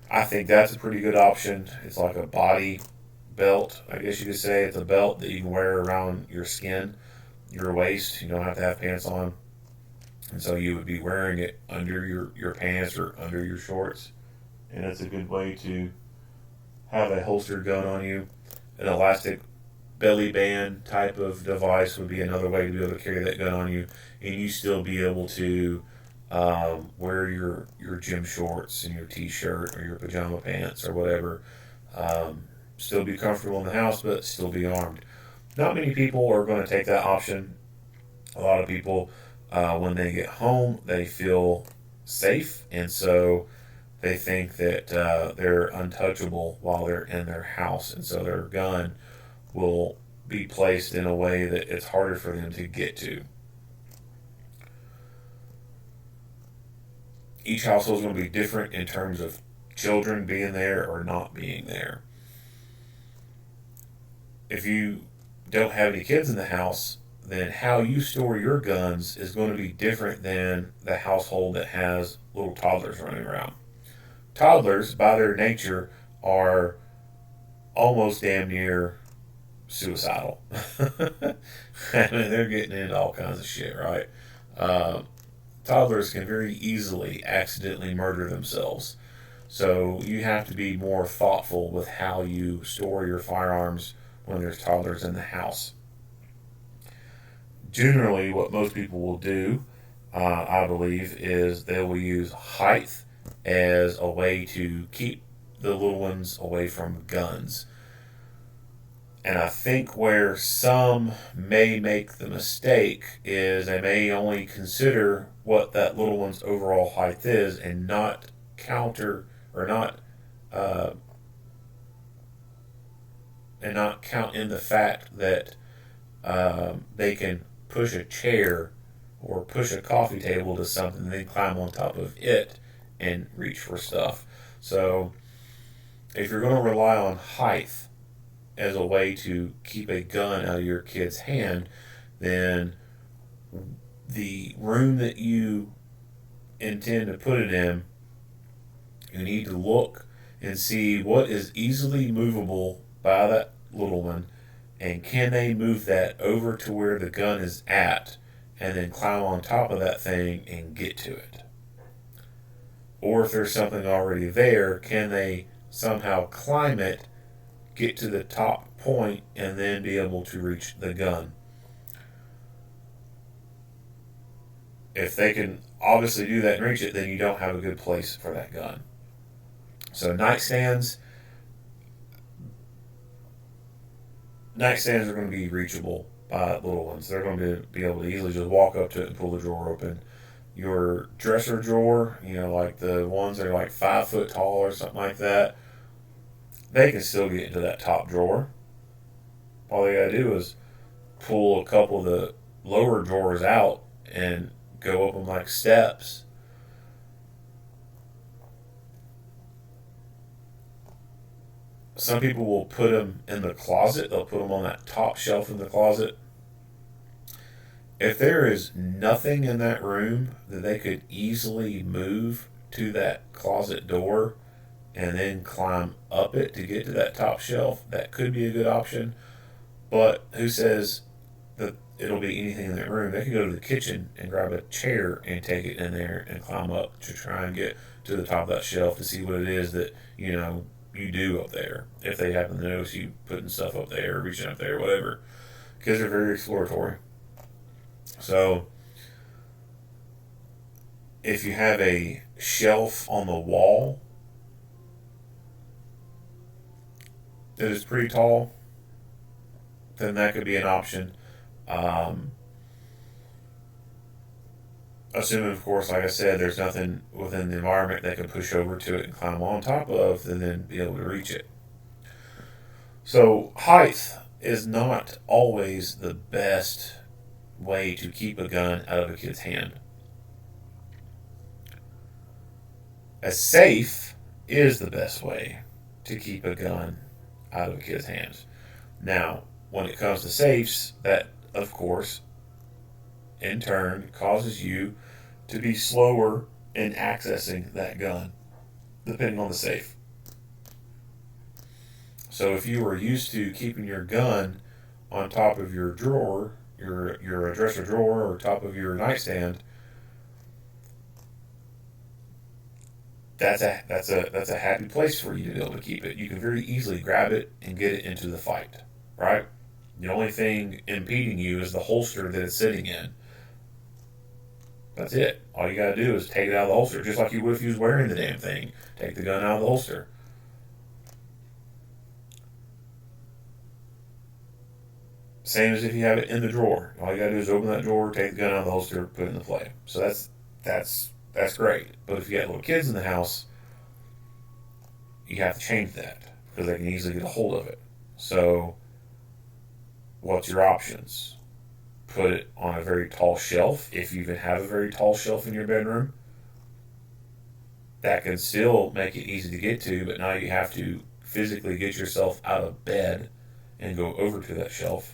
I think that's a pretty good option. It's like a body belt, I guess you could say. It's a belt that you can wear around your skin, your waist. You don't have to have pants on. And so you would be wearing it under your pants or under your shorts. And that's a good way to have a holstered gun on you. An elastic belly band type of device would be another way to be able to carry that gun on you. And you still be able to wear your gym shorts and your t-shirt or your pajama pants or whatever. Still be comfortable in the house, but still be armed. Not many people are going to take that option. A lot of people When they get home, they feel safe, and so they think that they're untouchable while they're in their house, and so their gun will be placed in a way that it's harder for them to get to. Each household is going to be different in terms of children being there or not being there. If you don't have any kids in the house, then how you store your guns is going to be different than the household that has little toddlers running around. Toddlers, by their nature, are almost damn near suicidal. I mean, they're getting into all kinds of shit, right? Toddlers can very easily accidentally murder themselves. So you have to be more thoughtful with how you store your firearms when there's toddlers in the house. Generally, what most people will do, I believe, is they will use height as a way to keep the little ones away from guns. And I think where some may make the mistake is they may only consider what that little one's overall height is and not counter or not and not count in the fact that they can push a chair or push a coffee table to something and then climb on top of it and reach for stuff. So if you're going to rely on height as a way to keep a gun out of your kid's hand, then the room that you intend to put it in, you need to look and see what is easily movable by that little one, and can they move that over to where the gun is at and then climb on top of that thing and get to it. Or if there's something already there, can they somehow climb it, get to the top point, and then be able to reach the gun. If they can obviously do that and reach it, then you don't have a good place for that gun. So nightstands are going to be reachable by little ones. They're going to be able to easily just walk up to it and pull the drawer open. Your dresser drawer, like the ones that are like 5 foot tall or something like that, they can still get into that top drawer. All they got to do is pull a couple of the lower drawers out and go up them like steps. Some people will put them in the closet. They'll put them on that top shelf in the closet. If there is nothing in that room that they could easily move to that closet door and then climb up it to get to that top shelf, that could be a good option. But who says that it'll be anything in that room? They can go to the kitchen and grab a chair and take it in there and climb up to try and get to the top of that shelf to see what it is that, you do up there. If they happen to notice you putting stuff up there, reaching up there, whatever. Because they're very exploratory. So, if you have a shelf on the wall that is pretty tall, then that could be an option. Assuming, of course, like I said, there's nothing within the environment that can push over to it and climb on top of and then be able to reach it. So, height is not always the best way to keep a gun out of a kid's hand. A safe is the best way to keep a gun out of a kid's hands. Now, when it comes to safes, that, of course, in turn causes you to be slower in accessing that gun, depending on the safe. So if you were used to keeping your gun on top of your drawer, your dresser drawer, or top of your nightstand, that's a happy place for you to be able to keep it. You can very easily grab it and get it into the fight, right? The only thing impeding you is the holster that it's sitting in. That's it. All you got to do is take it out of the holster, just like you would if you was wearing the damn thing. Take the gun out of the holster. Same as if you have it in the drawer. All you gotta do is open that drawer, take the gun out of the holster, put it in the play. So that's great. But if you got little kids in the house, you have to change that because they can easily get a hold of it. So, what's your options? Put it on a very tall shelf. If you even have a very tall shelf in your bedroom, that can still make it easy to get to, but now you have to physically get yourself out of bed and go over to that shelf.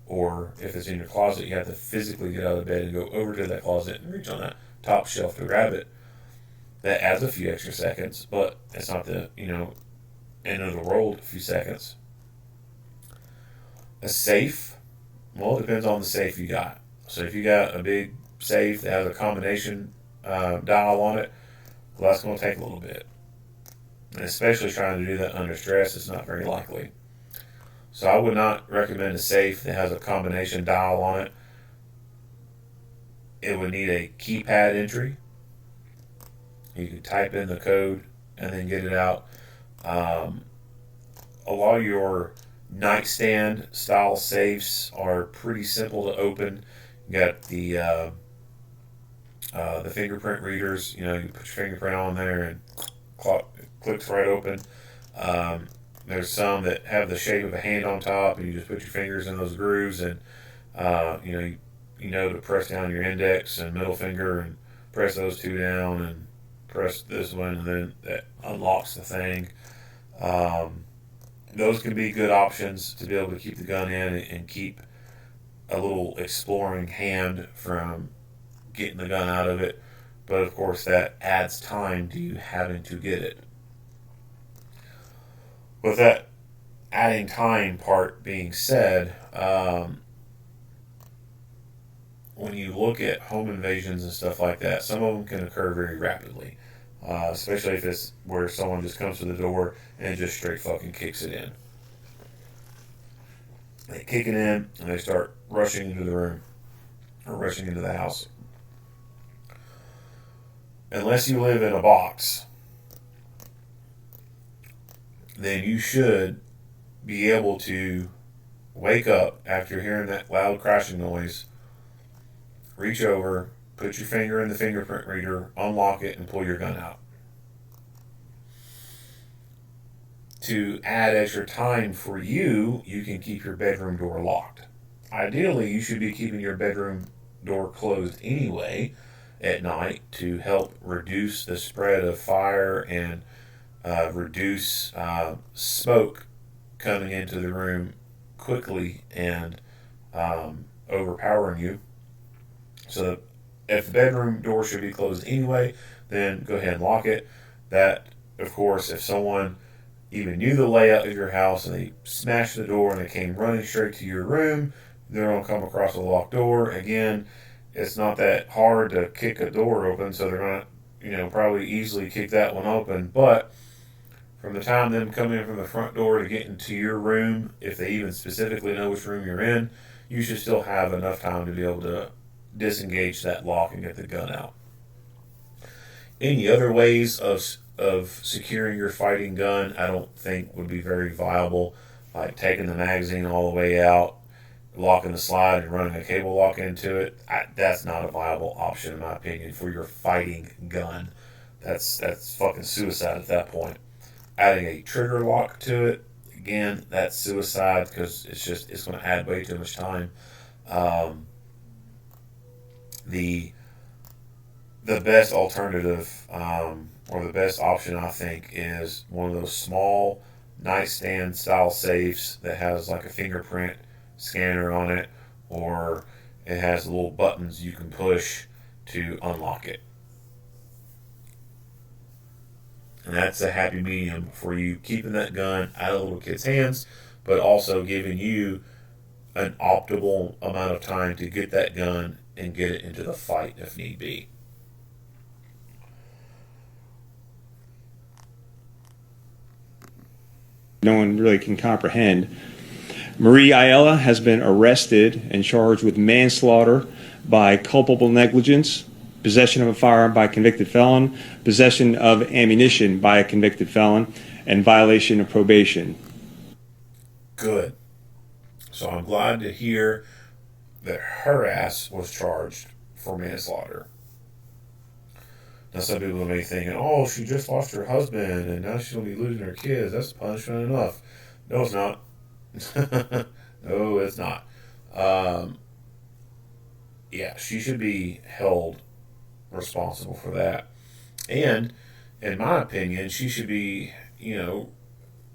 Or if it's in your closet, you have to physically get out of bed and go over to that closet and reach on that top shelf to grab it. That adds a few extra seconds, but it's not the, end of the world, a few seconds. A safe, well, it depends on the safe you got. So if you got a big safe that has a combination dial on it, well, that's going to take a little bit. And especially trying to do that under stress is not very likely. So I would not recommend a safe that has a combination dial on it. It would need a keypad entry. You can type in the code and then get it out. A lot of your nightstand style safes are pretty simple to open. You got the fingerprint readers. You put your fingerprint on there and it clicks right open. There's some that have the shape of a hand on top, and you just put your fingers in those grooves, and to press down your index and middle finger, and press those two down, and press this one, and then that unlocks the thing. Those can be good options to be able to keep the gun in and keep a little exploring hand from getting the gun out of it. But of course, that adds time to you having to get it. With that adding time part being said, when you look at home invasions and stuff like that, some of them can occur very rapidly, especially if it's where someone just comes to the door and just straight fucking kicks it in. They kick it in and they start rushing into the room or rushing into the house. Unless you live in a box, then you should be able to wake up after hearing that loud crashing noise, reach over, put your finger in the fingerprint reader, unlock it, and pull your gun out. To add extra time for you, you can keep your bedroom door locked. Ideally, you should be keeping your bedroom door closed anyway at night to help reduce the spread of fire and reduce smoke coming into the room quickly and overpowering you. So if the bedroom door should be closed anyway, then go ahead and lock it. That, of course, if someone even knew the layout of your house and they smashed the door and they came running straight to your room, they're going to come across a locked door. Again, it's not that hard to kick a door open, so they're going to, probably easily kick that one open. But from the time them coming in from the front door to get into your room, if they even specifically know which room you're in, you should still have enough time to be able to disengage that lock and get the gun out. Any other ways of securing your fighting gun, I don't think would be very viable, like taking the magazine all the way out, locking the slide and running a cable lock into it. That's not a viable option, in my opinion, for your fighting gun. That's fucking suicide at that point. Adding a trigger lock to it, again, that's suicide because it's going to add way too much time. The best alternative, or the best option, I think, is one of those small nightstand style safes that has like a fingerprint scanner on it, or it has little buttons you can push to unlock it. And that's a happy medium for you keeping that gun out of the little kid's hands, but also giving you an optimal amount of time to get that gun and get it into the fight if need be. No one really can comprehend. Marie Ayala has been arrested and charged with manslaughter by culpable negligence, possession of a firearm by a convicted felon, possession of ammunition by a convicted felon, and violation of probation. Good. So I'm glad to hear that her ass was charged for manslaughter. Now some people may be thinking, oh, she just lost her husband and now she'll be losing her kids. That's punishment enough. No, it's not. No, it's not. Um, yeah, she should be held responsible for that. And in my opinion, she should be,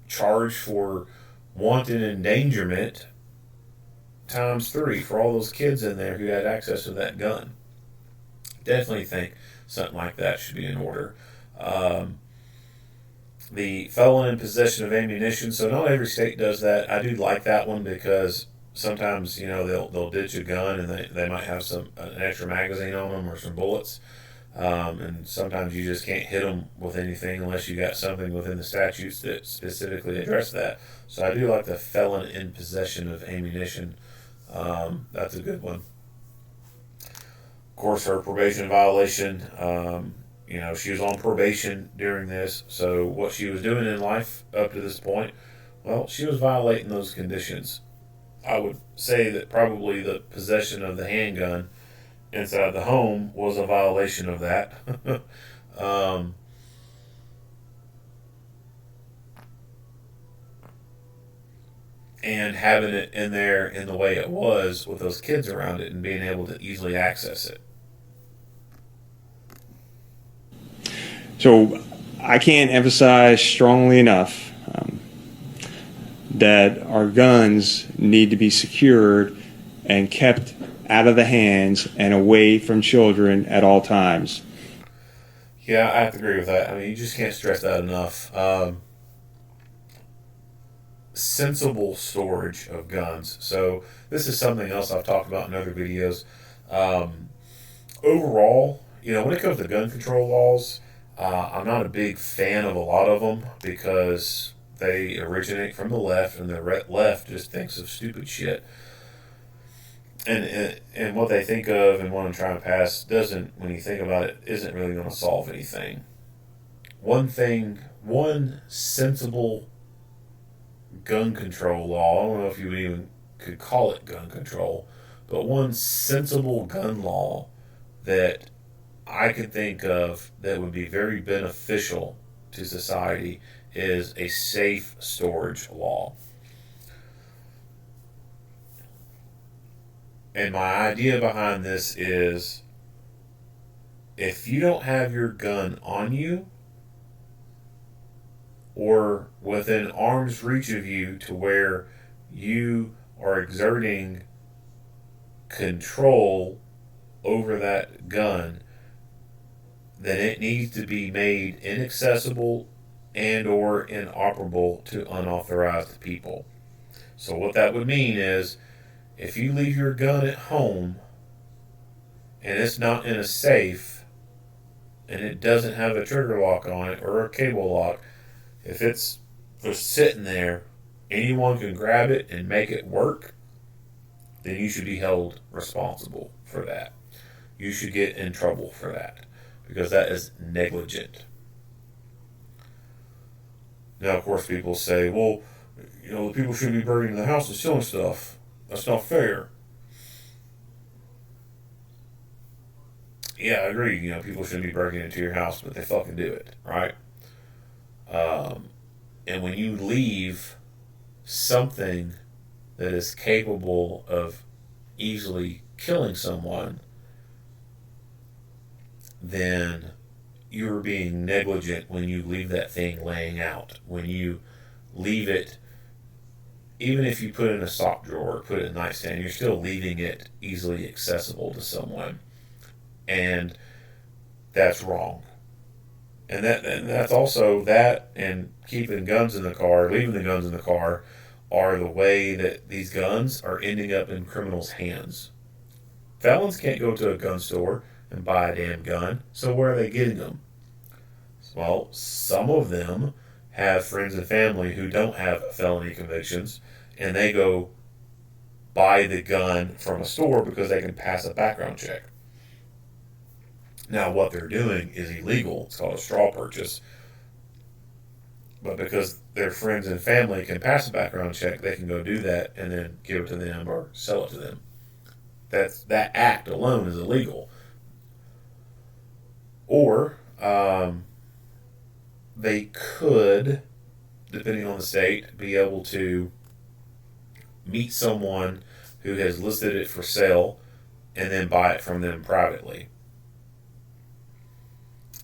charged for wanton endangerment times three for all those kids in there who had access to that gun. Definitely think something like that should be in order. Um, the felon in possession of ammunition. So not every state does that. I do like that one because sometimes they'll ditch a gun and they might have an extra magazine on them or some bullets. And sometimes you just can't hit them with anything unless you got something within the statutes that specifically address that. So I do like the felon in possession of ammunition. That's a good one. Of course, her probation violation. She was on probation during this. So what she was doing in life up to this point, well, she was violating those conditions. I would say that probably the possession of the handgun inside the home was a violation of that. um, and having it in there in the way it was with those kids around it and being able to easily access it. So I can't emphasize strongly enough that our guns need to be secured and kept out of the hands and away from children at all times. Yeah, I have to agree with that. I mean, you just can't stress that enough. Sensible storage of guns. So this is something else I've talked about in other videos. Overall, when it comes to gun control laws, I'm not a big fan of a lot of them because they originate from the left, and the left just thinks of stupid shit. And what they think of and what I'm trying to pass doesn't, when you think about it, isn't really going to solve anything. One sensible gun control law, I don't know if you even could call it gun control, but one sensible gun law that I could think of that would be very beneficial to society is a safe storage law. And my idea behind this is if you don't have your gun on you or within arm's reach of you to where you are exerting control over that gun, then it needs to be made inaccessible and or inoperable to unauthorized people. So what that would mean is if you leave your gun at home and it's not in a safe and it doesn't have a trigger lock on it or a cable lock, if it's just sitting there, anyone can grab it and make it work, then you should be held responsible for that. You should get in trouble for that because that is negligent. Now, of course, people say, well, the people shouldn't be burning the house and stealing stuff. That's not fair. Yeah, I agree. People shouldn't be breaking into your house, but they fucking do it, right? And when you leave something that is capable of easily killing someone, then you're being negligent when you leave that thing laying out. When you leave it, even if you put it in a sock drawer or put it in a nightstand, you're still leaving it easily accessible to someone. And that's wrong. And that's also that, and keeping guns in the car, leaving the guns in the car, are the way that these guns are ending up in criminals' hands. Felons can't go to a gun store and buy a damn gun, so where are they getting them? Well, some of them have friends and family who don't have felony convictions, and they go buy the gun from a store because they can pass a background check. Now, what they're doing is illegal. It's called a straw purchase. But because their friends and family can pass a background check, they can go do that and then give it to them or sell it to them. That act alone is illegal. Or they could, depending on the state, be able to meet someone who has listed it for sale and then buy it from them privately.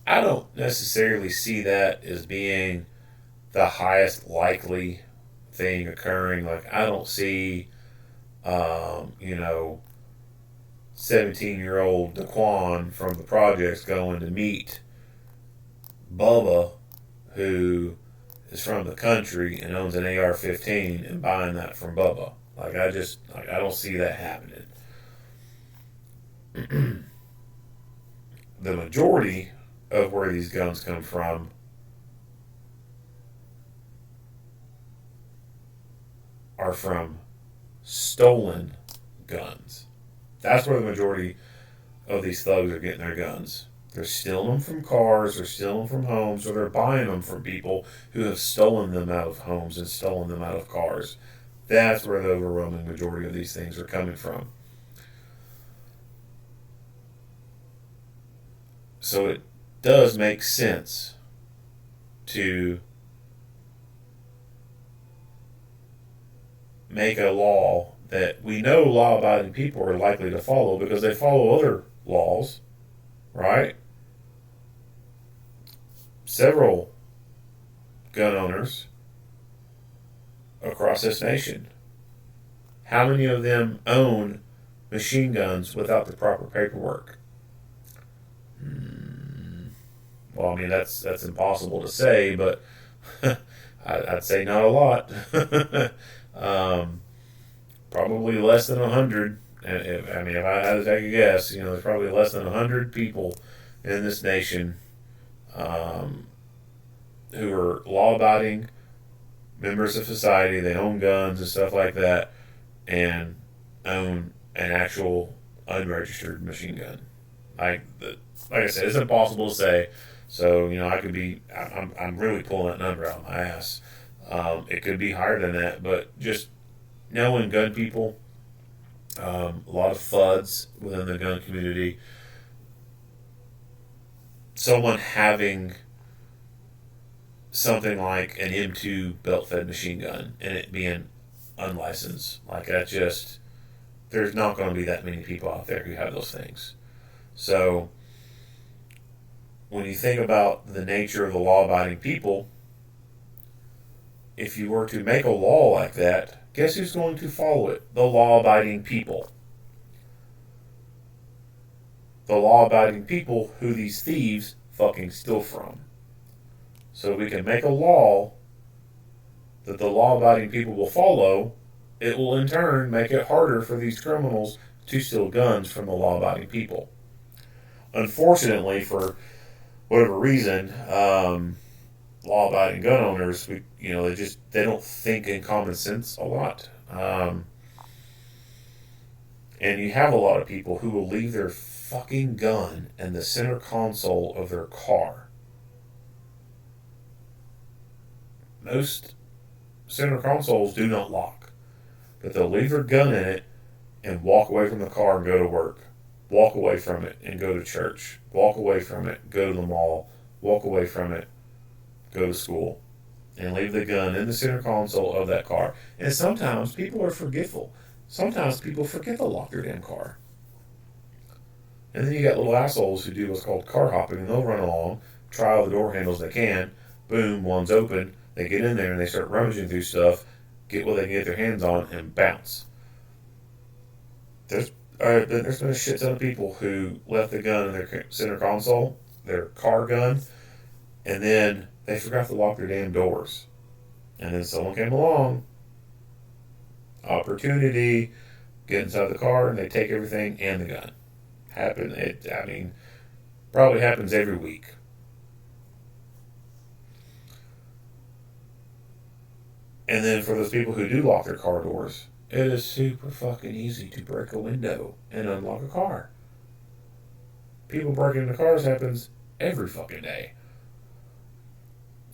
I don't necessarily see that as being the highest likely thing occurring. Like, I don't see, 17-year-old Daquan from the projects going to meet Bubba, who is from the country and owns an AR-15, and buying that from Bubba. Like, I don't see that happening. The majority of where these guns come from are from stolen guns. That's where the majority of these thugs are getting their guns. They're stealing them from cars, they're stealing them from homes, or they're buying them from people who have stolen them out of homes and stolen them out of cars. That's where the overwhelming majority of these things are coming from. So it does make sense to make a law that we know law-abiding people are likely to follow because they follow other laws, right? Several gun owners across this nation. How many of them own machine guns without the proper paperwork? Well, I mean, that's impossible to say, but I'd say not a lot. Probably less than 100. If I had to take a guess, there's probably less than 100 people in this nation who are law-abiding members of society. They own guns and stuff like that, and own an actual unregistered machine gun. Like I said, it's impossible to say. So I could be. I'm really pulling that number out of my ass. It could be higher than that, but just knowing gun people, a lot of FUDs within the gun community. Someone having something like an M2 belt-fed machine gun and it being unlicensed, like that, just there's not going to be that many people out there who have those things. So when you think about the nature of the law-abiding people, if you were to make a law like that, guess who's going to follow it? The law-abiding people. The law-abiding people who these thieves fucking steal from. So we can make a law that the law-abiding people will follow. It will in turn make it harder for these criminals to steal guns from the law-abiding people. Unfortunately, for whatever reason, law-abiding gun owners, they don't think in common sense a lot. And you have a lot of people who will leave their fucking gun in the center console of their car. Most center consoles do not lock, but they'll leave their gun in it and walk away from the car and go to work. Walk away from it and go to church. Walk away from it, go to the mall. Walk away from it, go to school. And leave the gun in the center console of that car. And sometimes people are forgetful. Sometimes people forget to lock their damn car. And then you got little assholes who do what's called car hopping, and they'll run along, try all the door handles they can. Boom, one's open. They get in there and they start rummaging through stuff, get what they can get their hands on, and bounce. There's been a shit ton of people who left the gun in their center console, their car gun, and then they forgot to lock their damn doors. And then someone came along, opportunity, get inside the car, and they take everything and the gun. Probably happens every week. And then for those people who do lock their car doors, it is super fucking easy to break a window and unlock a car. People breaking into cars happens every fucking day.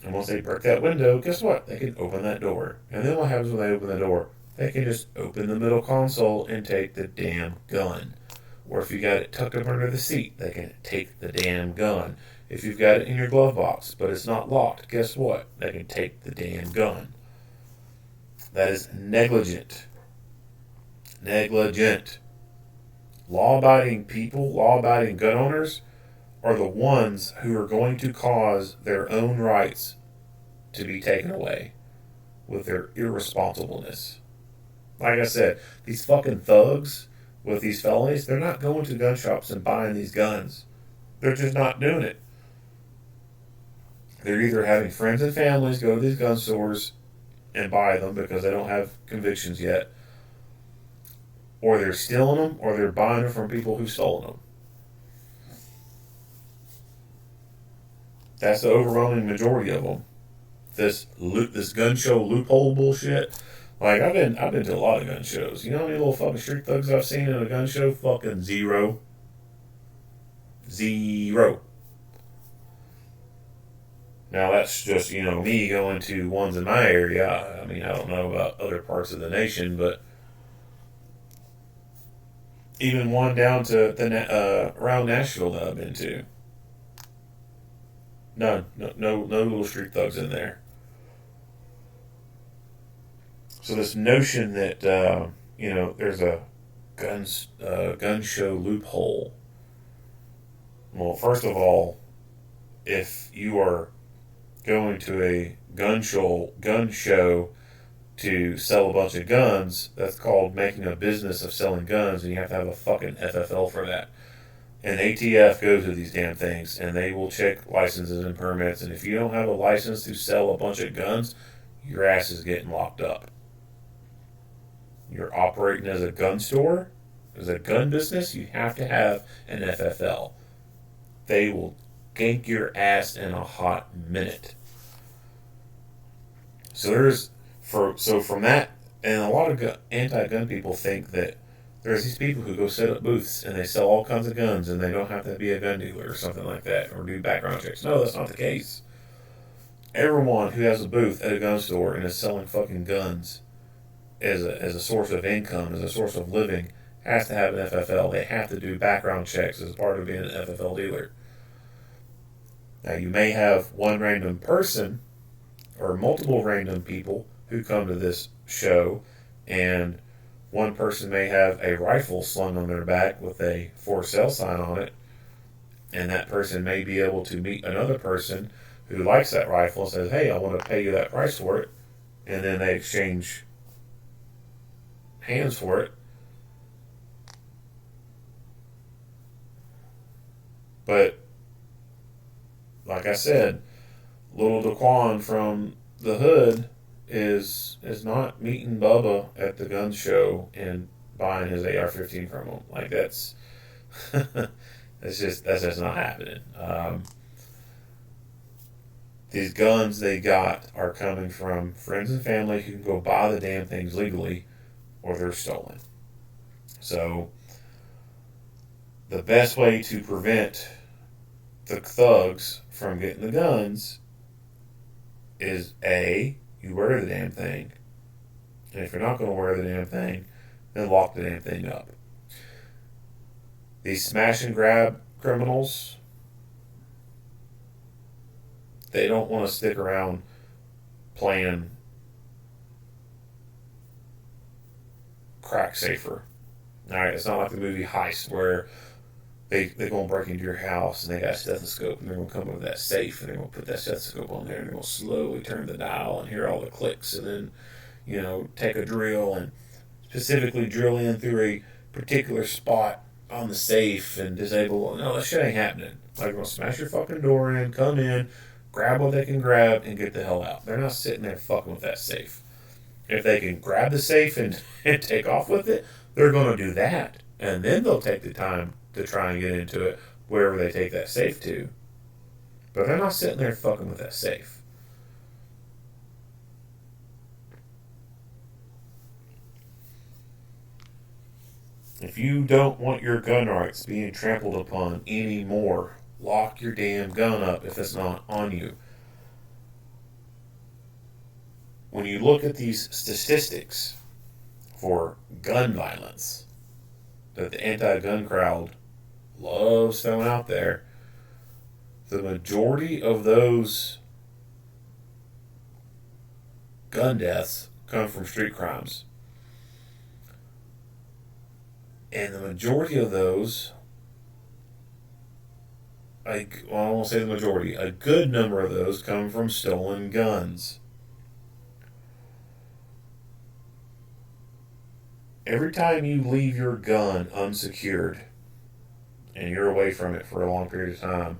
And once they break that window, guess what? They can open that door. And then what happens when they open the door? They can just open the middle console and take the damn gun. Or if you got it tucked up under the seat, they can take the damn gun. If you've got it in your glove box, but it's not locked, guess what? They can take the damn gun. That is negligent. Negligent. Law-abiding people, law-abiding gun owners, are the ones who are going to cause their own rights to be taken away with their irresponsibleness. Like I said, these fucking thugs with these felonies, they're not going to gun shops and buying these guns. They're just not doing it. They're either having friends and families go to these gun stores and buy them because they don't have convictions yet, or they're stealing them, or they're buying them from people who've stolen them. That's the overwhelming majority of them. This gun show loophole bullshit. Like I've been to a lot of gun shows. You know how many little fucking street thugs I've seen in a gun show? Fucking zero. Zero. Now that's just, me going to ones in my area. I mean, I don't know about other parts of the nation, but even one down to the around Nashville that I've been to. No little street thugs in there. So this notion that there's a gun show loophole. Well, first of all, if you are going to a gun show to sell a bunch of guns, that's called making a business of selling guns, and you have to have a fucking FFL for that. And ATF goes to these damn things, and they will check licenses and permits, and if you don't have a license to sell a bunch of guns, your ass is getting locked up. You're operating as a gun store, as a gun business, you have to have an FFL. They will gank your ass in a hot minute. So from that, and a lot of anti-gun people think that there's these people who go set up booths and they sell all kinds of guns and they don't have to be a gun dealer or something like that or do background checks. No, that's not the case. Everyone who has a booth at a gun store and is selling fucking guns as a source of income, as a source of living, has to have an FFL. They have to do background checks as part of being an FFL dealer. Now, you may have one random person or multiple random people who come to this show, and one person may have a rifle slung on their back with a for sale sign on it, and that person may be able to meet another person who likes that rifle and says, hey, I want to pay you that price for it, and then they exchange hands for it. But like I said, little Daquan from the hood is not meeting Bubba at the gun show and buying his AR-15 from him. Like that's that's just not happening. These guns they got are coming from friends and family who can go buy the damn things legally, or they're stolen. So the best way to prevent the thugs from getting the guns is A, you wear the damn thing. And if you're not going to wear the damn thing, then lock the damn thing up. These smash and grab criminals, they don't want to stick around playing crack safer. Alright, it's not like the movie Heist where they go and break into your house and they got a stethoscope and they're going to come over that safe and they're going to put that stethoscope on there and they're going to slowly turn the dial and hear all the clicks and then, take a drill and specifically drill in through a particular spot on the safe and disable. No, that shit ain't happening. Like, they're going to smash your fucking door in, come in, grab what they can grab, and get the hell out. They're not sitting there fucking with that safe. If they can grab the safe and take off with it, they're going to do that. And then they'll take the time to try and get into it wherever they take that safe to. But they're not sitting there fucking with that safe. If you don't want your gun rights being trampled upon anymore, lock your damn gun up if it's not on you. when you look at these statistics for gun violence that the anti-gun crowd loves throwing out there, the majority of those gun deaths come from street crimes. And the majority of those, I won't say the majority, a good number of those come from stolen guns. Every time you leave your gun unsecured and you're away from it for a long period of time,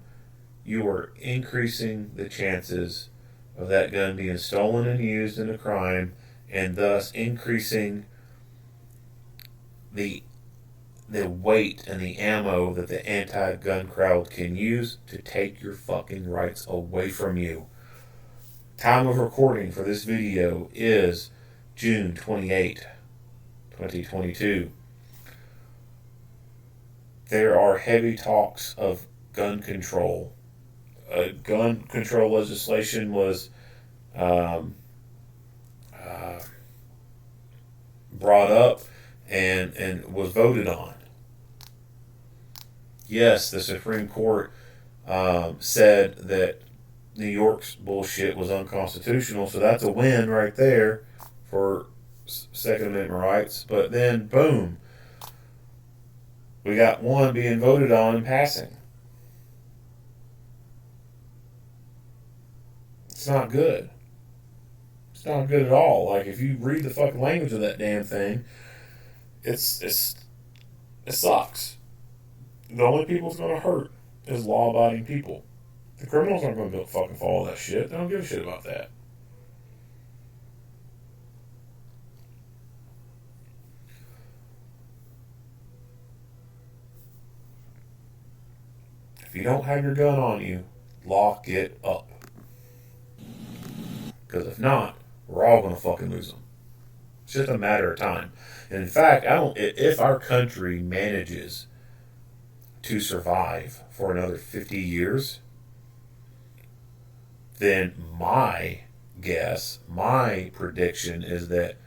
you are increasing the chances of that gun being stolen and used in a crime, and thus increasing the weight and the ammo that the anti-gun crowd can use to take your fucking rights away from you. Time of recording for this video is June 28, 2022. There are heavy talks of gun control. Gun control legislation was brought up and was voted on. Yes, the Supreme Court said that New York's bullshit was unconstitutional, so that's a win right there for Second Amendment rights. But then, boom, we got one being voted on and passing. It's not good. It's not good at all. Like, if you read the fucking language of that damn thing, it sucks. The only people it's going to hurt is law-abiding people. The criminals aren't going to fucking follow that shit. They don't give a shit about that. If you don't have your gun on you, lock it up. Because if not, we're all going to fucking lose them. It's just a matter of time. And in fact, if our country manages to survive for another 50 years, then my guess, my prediction is that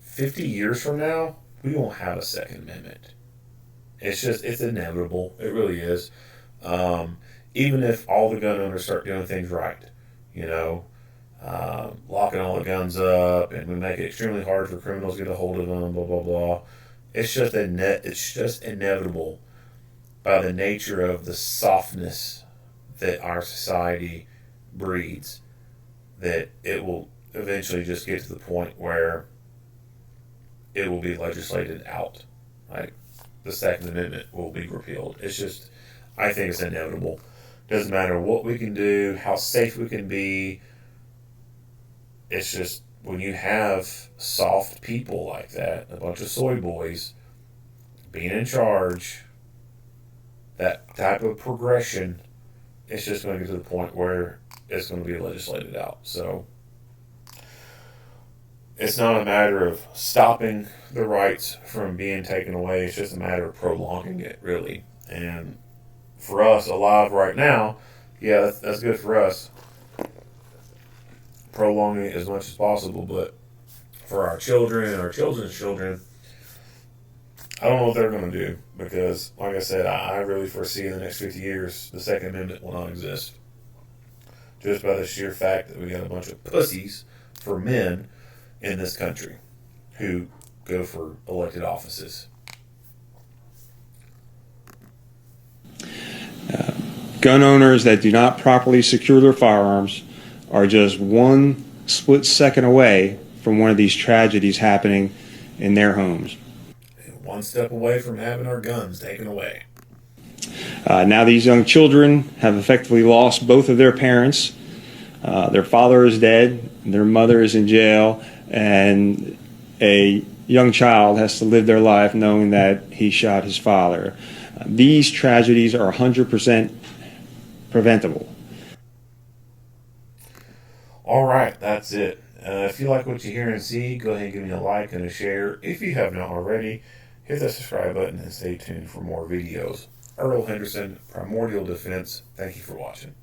50 years from now, we won't have a Second Amendment. It's inevitable. It really is. Even if all the gun owners start doing things right, locking all the guns up, and we make it extremely hard for criminals to get a hold of them, blah, blah, blah. It's just inevitable by the nature of the softness that our society breeds, that it will eventually just get to the point where it will be legislated out. Like, the Second Amendment will be repealed. I think it's inevitable. Doesn't matter what we can do, how safe we can be. It's just, when you have soft people like that, a bunch of soy boys being in charge, that type of progression, it's just going to get to the point where it's going to be legislated out. So it's not a matter of stopping the rights from being taken away. It's just a matter of prolonging it, really. And for us alive right now, yeah, that's good for us, prolonging it as much as possible. But for our children and our children's children, I don't know what they're going to do, because, like I said, I really foresee in the next 50 years the Second Amendment will not exist. Just by the sheer fact that we got a bunch of pussies for men in this country who go for elected offices. Gun owners that do not properly secure their firearms are just one split second away from one of these tragedies happening in their homes. One step away from having our guns taken away. Now these young children have effectively lost both of their parents. Their father is dead, their mother is in jail, and a young child has to live their life knowing that he shot his father. These tragedies are 100% preventable. All right, that's it. If you like what you hear and see, go ahead and give me a like and a share. If you have not already, hit the subscribe button and stay tuned for more videos. Earl Henderson, Primordial Defense. Thank you for watching.